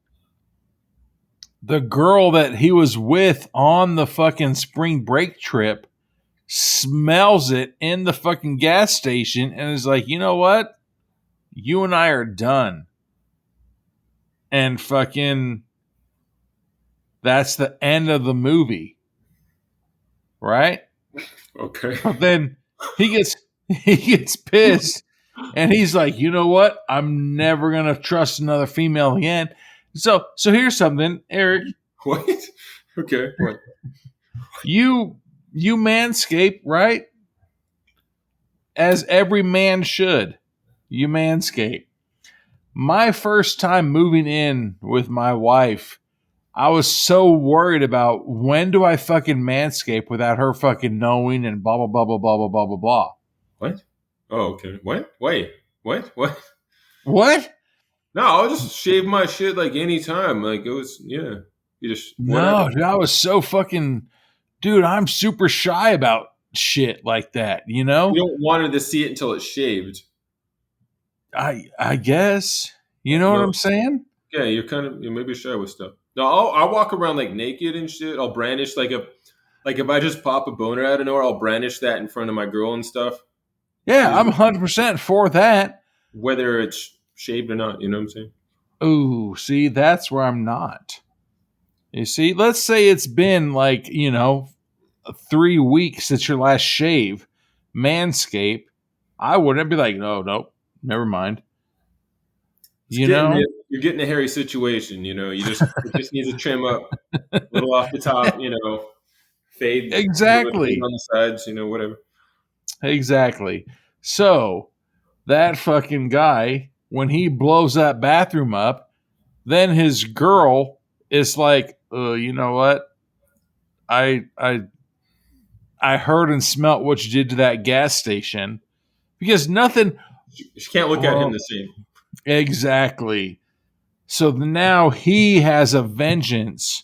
the girl that he was with on the fucking spring break trip smells it in the fucking gas station and is like, you know what? You and I are done. And fucking that's the end of the movie. Right? Okay. But then he gets pissed and he's like, you know what? I'm never gonna trust another female again. So here's something, Eric. What? Okay. What? You manscape, right? As every man should. You manscape. My first time moving in with my wife, I was so worried about when do I fucking manscape without her fucking knowing and blah, blah, blah, blah, blah, blah, blah. What? Oh, okay. What? Wait. What? What? What? No, I'll just shave my shit like anytime. Like it was, yeah. You just whatever. No, dude, I was so fucking, dude. I'm super shy about shit like that. You You know, don't want to see it until it's shaved. I guess. You know what No, I'm saying? yeah, you're maybe shy with stuff. No, I'll walk around like naked and shit. I'll brandish like if I just pop a boner out of nowhere, I'll brandish that in front of my girl and stuff. Yeah, I'm 100% for that. Whether it's shaved or not. You know what I'm saying? Ooh, see, that's where I'm not. You see, let's say it's been like, 3 weeks since your last shave, Manscape. I wouldn't be like, no, nope, never mind. You know? You're getting a hairy situation. You know, it just needs to trim up a little off the top. You know, fade a little bit fade Exactly. on the sides. You know, whatever. Exactly. So, that fucking guy, when he blows that bathroom up, then his girl is like, you know what? I I I heard and smelt what you did to that gas station because nothing. She can't look at him Well, the same. exactly. So now he has a vengeance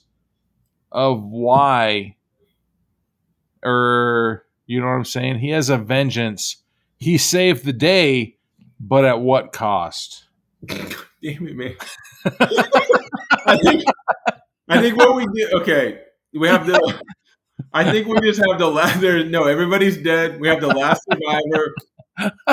of why, or you know what I'm saying? He has a vengeance. He saved the day, but at what cost? Damn it, man. I think I think what we did. Okay, we have the. I think we just have the last. There, no, everybody's dead. We have the last survivor.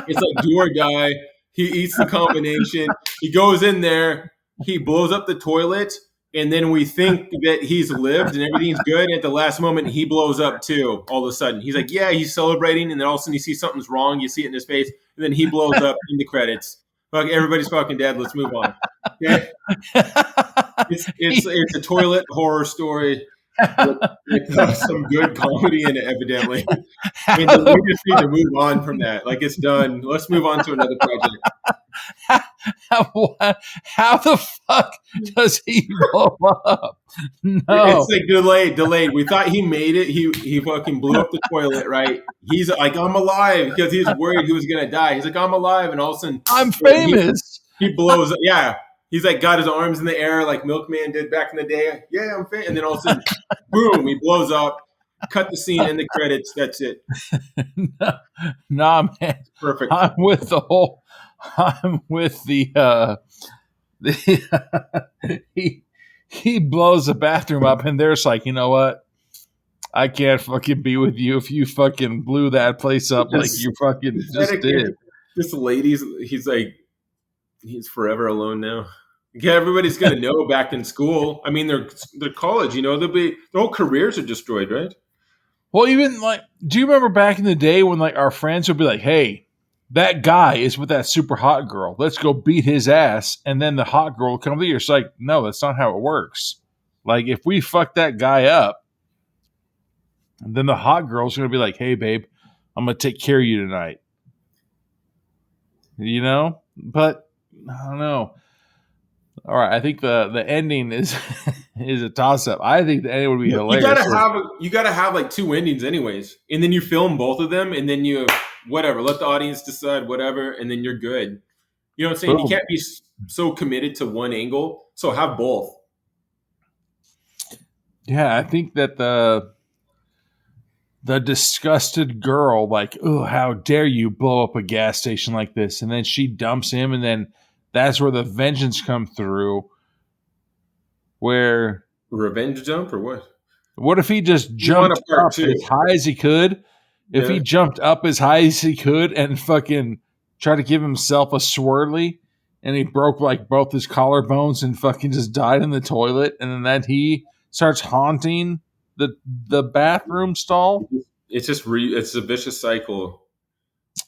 It's like do or die. He eats the combination. He goes in there. He blows up the toilet, and then we think that he's lived and everything's good. At the last moment, he blows up too. All of a sudden, he's like, "Yeah," he's celebrating, and then all of a sudden, you see something's wrong. You see it in his face, and then he blows up in the credits. Fuck, everybody's fucking dead. Let's move on. Okay? It's a toilet horror story with some good comedy in it, evidently. And then we just need to move on from that. Like it's done. Let's move on to another project. How the fuck does he blow up? No. It's like delayed. We thought he made it. He fucking blew up the toilet, right? He's like, I'm alive because he's worried he was gonna die. He's like, I'm alive, and all of a sudden I'm famous. he blows up. Yeah. He's like got his arms in the air like Milkman did back in the day. Yeah, I'm famous. And then all of a sudden, boom, he blows up. Cut the scene in the credits. That's it. Nah, man. Perfect. I'm with the he blows the bathroom up and there's like, you know what? I can't fucking be with you if you fucking blew that place up like you fucking just did. This lady's he's forever alone now. Yeah, everybody's gonna know back in school. I mean, they're college, you know, their whole careers are destroyed, right? Well, even like, do you remember back in the day when like our friends would be like, "Hey, that guy is with that super hot girl. Let's go beat his ass," and then the hot girl will come to you. It's like, no, that's not how it works. Like, if we fuck that guy up, then the hot girl's gonna be like, "Hey, babe, I'm gonna take care of you tonight." You know, but I don't know. All right, I think the ending is is a toss up. I think the ending would be hilarious. You gotta have like two endings, anyways, and then you film both of them, and then you whatever let the audience decide whatever, and then you're good. You know what I'm saying? Boom. You can't be so committed to one angle, so have both. Yeah, I think that the disgusted girl, like, oh, how dare you blow up a gas station like this, and then she dumps him, and then that's where the vengeance come through. Where Revenge jump or what? what if he just jumped up as high as he could? If he jumped up as high as he could and fucking tried to give himself a swirly, and he broke like both his collarbones and fucking just died in the toilet, and then he starts haunting the bathroom stall. It's just it's a vicious cycle.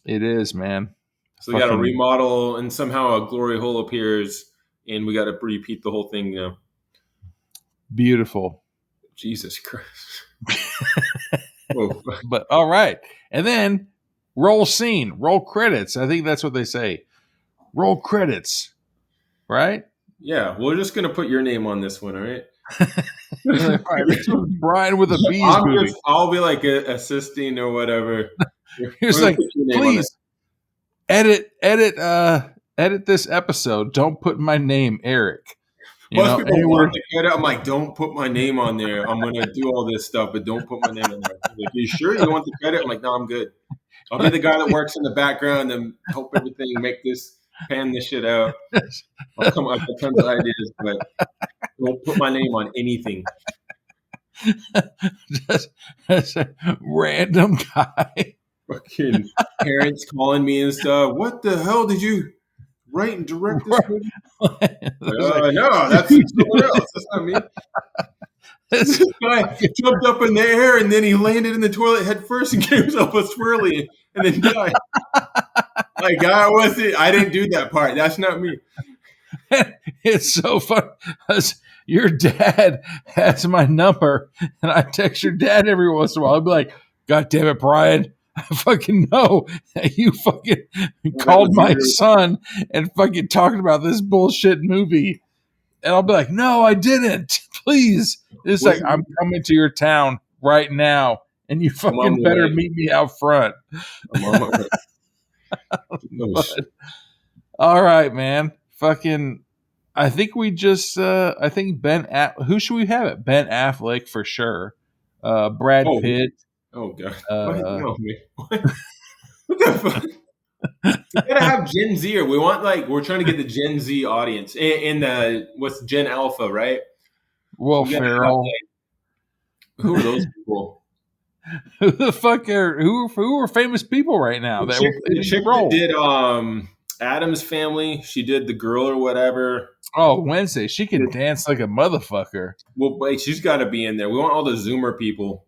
It is, man. So we got to remodel, and somehow a glory hole appears, and we got to repeat the whole thing now. Beautiful. Jesus Christ. But all right. And then roll scene, roll credits. I think that's what they say. Roll credits. Right? Yeah. We're just going to put your name on this one, all right? All right, this was Brian with a bees movie. I'll be like assisting or whatever. He was like, edit this episode. Don't put my name, Eric. Most people anywhere. want to cut it. I'm like, don't put my name on there. I'm gonna do all this stuff, but don't put my name on there. Like, you sure you don't want the credit? I'm like, no, I'm good. I'll be the guy that works in the background and help everything make this pan this shit out. I'll come up with tons of ideas, but don't put my name on anything. just a random guy. Fucking parents calling me and stuff. What the hell did you write and direct this movie? No, that's someone else. That's not me. This guy jumped up in the air and then he landed in the toilet head first and gave himself a swirly and then died. Like, I didn't do that part. That's not me. It's so fun because your dad has my number and I text your dad every once in a while. I'll be like, God damn it, Brian. I fucking know that you fucking called my son and fucking talking about this bullshit movie. And I'll be like, no, I didn't. Please. It's like, I'm coming to your town right now and you fucking better meet me out front. I'm on my way. All right, man. Fucking, I think we just, I think who should we have it? Ben Affleck for sure. Brad Pitt. Oh god! No, what the fuck? We gotta have Gen Z, or we're trying to get the Gen Z audience in the what's Gen Alpha, right? Will Ferrell. Who are those people? Who the fuck who are famous people right now? The chick that did Addams Family. She did The Girl or whatever. Oh, Wednesday. She can dance like a motherfucker. Well, wait, she's got to be in there. We want all the Zoomer people.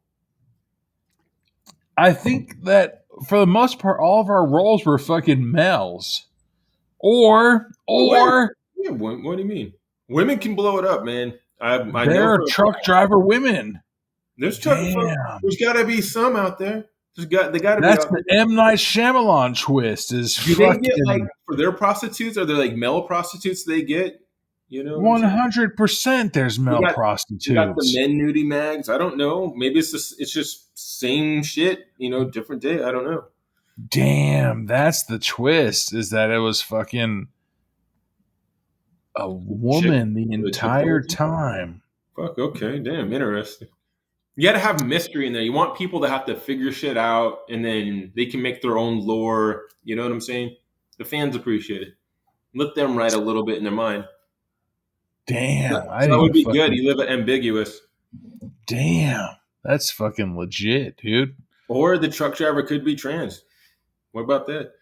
I think that for the most part, all of our roles were fucking males. Or yeah, what do you mean? Women can blow it up, man. There are truck driver women. There's there's got to be some out there. They got to be. That's the M. Night Shyamalan twist. Do they get like for their prostitutes? Are there like male prostitutes they get? 100%. There's male prostitutes. You got the men nudie mags. I don't know. Maybe it's just same shit. Different day. I don't know. Damn, that's the twist. Is that it was fucking a woman the entire time. Fuck. Okay. Damn. Interesting. You got to have mystery in there. You want people to have to figure shit out, and then they can make their own lore. You know what I'm saying? The fans appreciate it. Let them write a little bit in their mind. Damn. That would be good. You live it ambiguous. Damn. That's fucking legit, dude. Or the truck driver could be trans. What about that?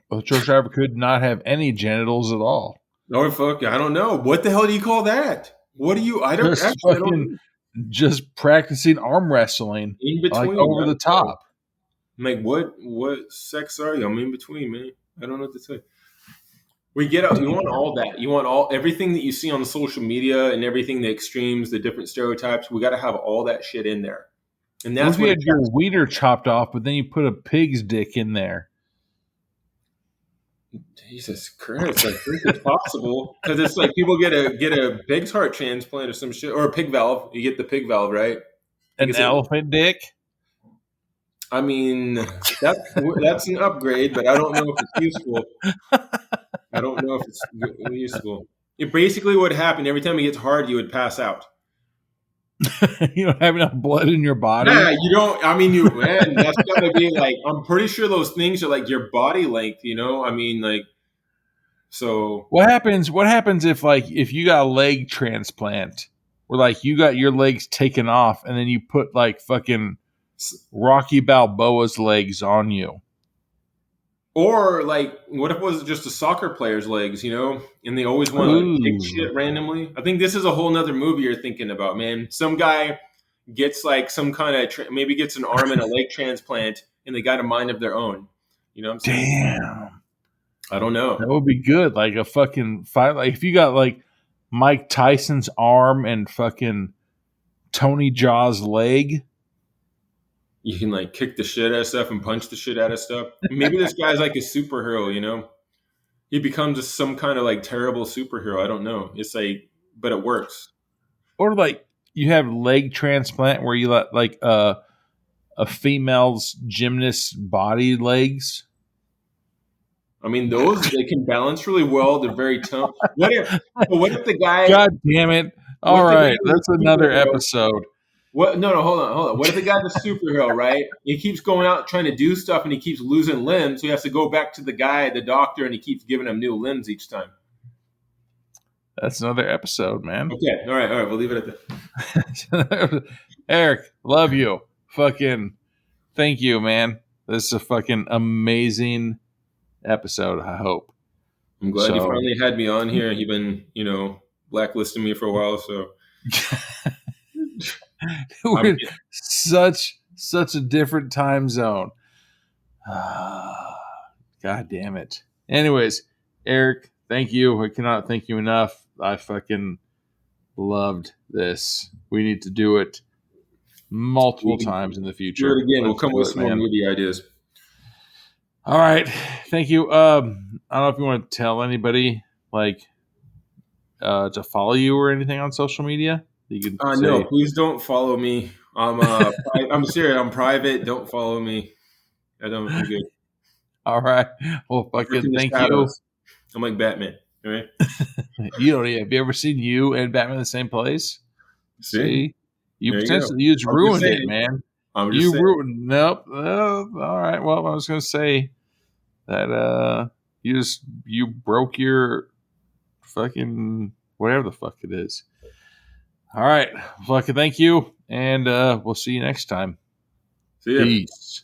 Well, the truck driver could not have any genitals at all. Or fuck, I don't know. What the hell do you call that? What do you? I don't. Just practicing arm wrestling, in between, like over the top. I'm like, what sex are you? I'm in between, man. I don't know what to say. We get out. You want all that. You want everything that you see on the social media and everything, the extremes, the different stereotypes. We got to have all that shit in there. And that's what you had your wiener chopped off, but then you put a pig's dick in there. Jesus Christ! I think it's possible because it's like people get a pig's heart transplant or some shit, or a pig valve. You get the pig valve, right? An elephant dick. I mean, that's an upgrade, but I don't know if it's useful. I don't know if it's useful. It basically would happen every time it gets hard, you would pass out. You don't have enough blood in your body. Yeah, you don't. I mean, man, that's gotta be like. I'm pretty sure those things are like your body length. I mean, like. So what happens if you got a leg transplant, or like you got your legs taken off, and then you put like fucking Rocky Balboa's legs on you? Or like, what if it was just a soccer player's legs, and they always want to kick shit randomly? I think this is a whole nother movie you're thinking about, man. Some guy gets like some kind of, maybe gets an arm and a leg transplant, and they got a mind of their own. You know what I'm saying? Damn. I don't know. That would be good. Like a fucking fight. Like if you got like Mike Tyson's arm and fucking Tony Jaw's leg. You can like kick the shit out of stuff and punch the shit out of stuff. Maybe this guy's like a superhero, He becomes some kind of like terrible superhero. I don't know. It's like, but it works. Or like you have leg transplant where you let like a female's gymnast body legs. I mean, those they can balance really well. They're very tough. What if the guy? God damn it! What All if the guy right, was that's a another superhero? episode. What? No, hold on. What if the guy's a superhero, right? He keeps going out trying to do stuff, and he keeps losing limbs. So he has to go back to the doctor, and he keeps giving him new limbs each time. That's another episode, man. Okay, all right. We'll leave it at that. Eric, love you. Fucking thank you, man. This is a fucking amazing episode. I hope. I'm glad you So- finally had me on here. You've been, blacklisting me for a while, so We're in such a different time zone. God damn it. Anyways, Eric, thank you. I cannot thank you enough. I fucking loved this. We need to do it multiple times in the do future. it again. We'll Let's come do with it, some more man. movie ideas. All right. Thank you. I don't know if you want to tell anybody to follow you or anything on social media. You can say, No, please don't follow me. I'm serious. I'm private. Don't follow me. I'm good. all right. Well, Work in fucking the thank you. shadows. I'm like Batman. All right. You don't have you ever seen you and Batman in the same place? See? You There you potentially go. you just I'm just ruined it, saying. man. I'm just You saying. ruined. Nope. Oh, all right. Well, I was gonna say that you broke your fucking whatever the fuck it is. All right. Fucking thank you, and we'll see you next time. See ya. Peace.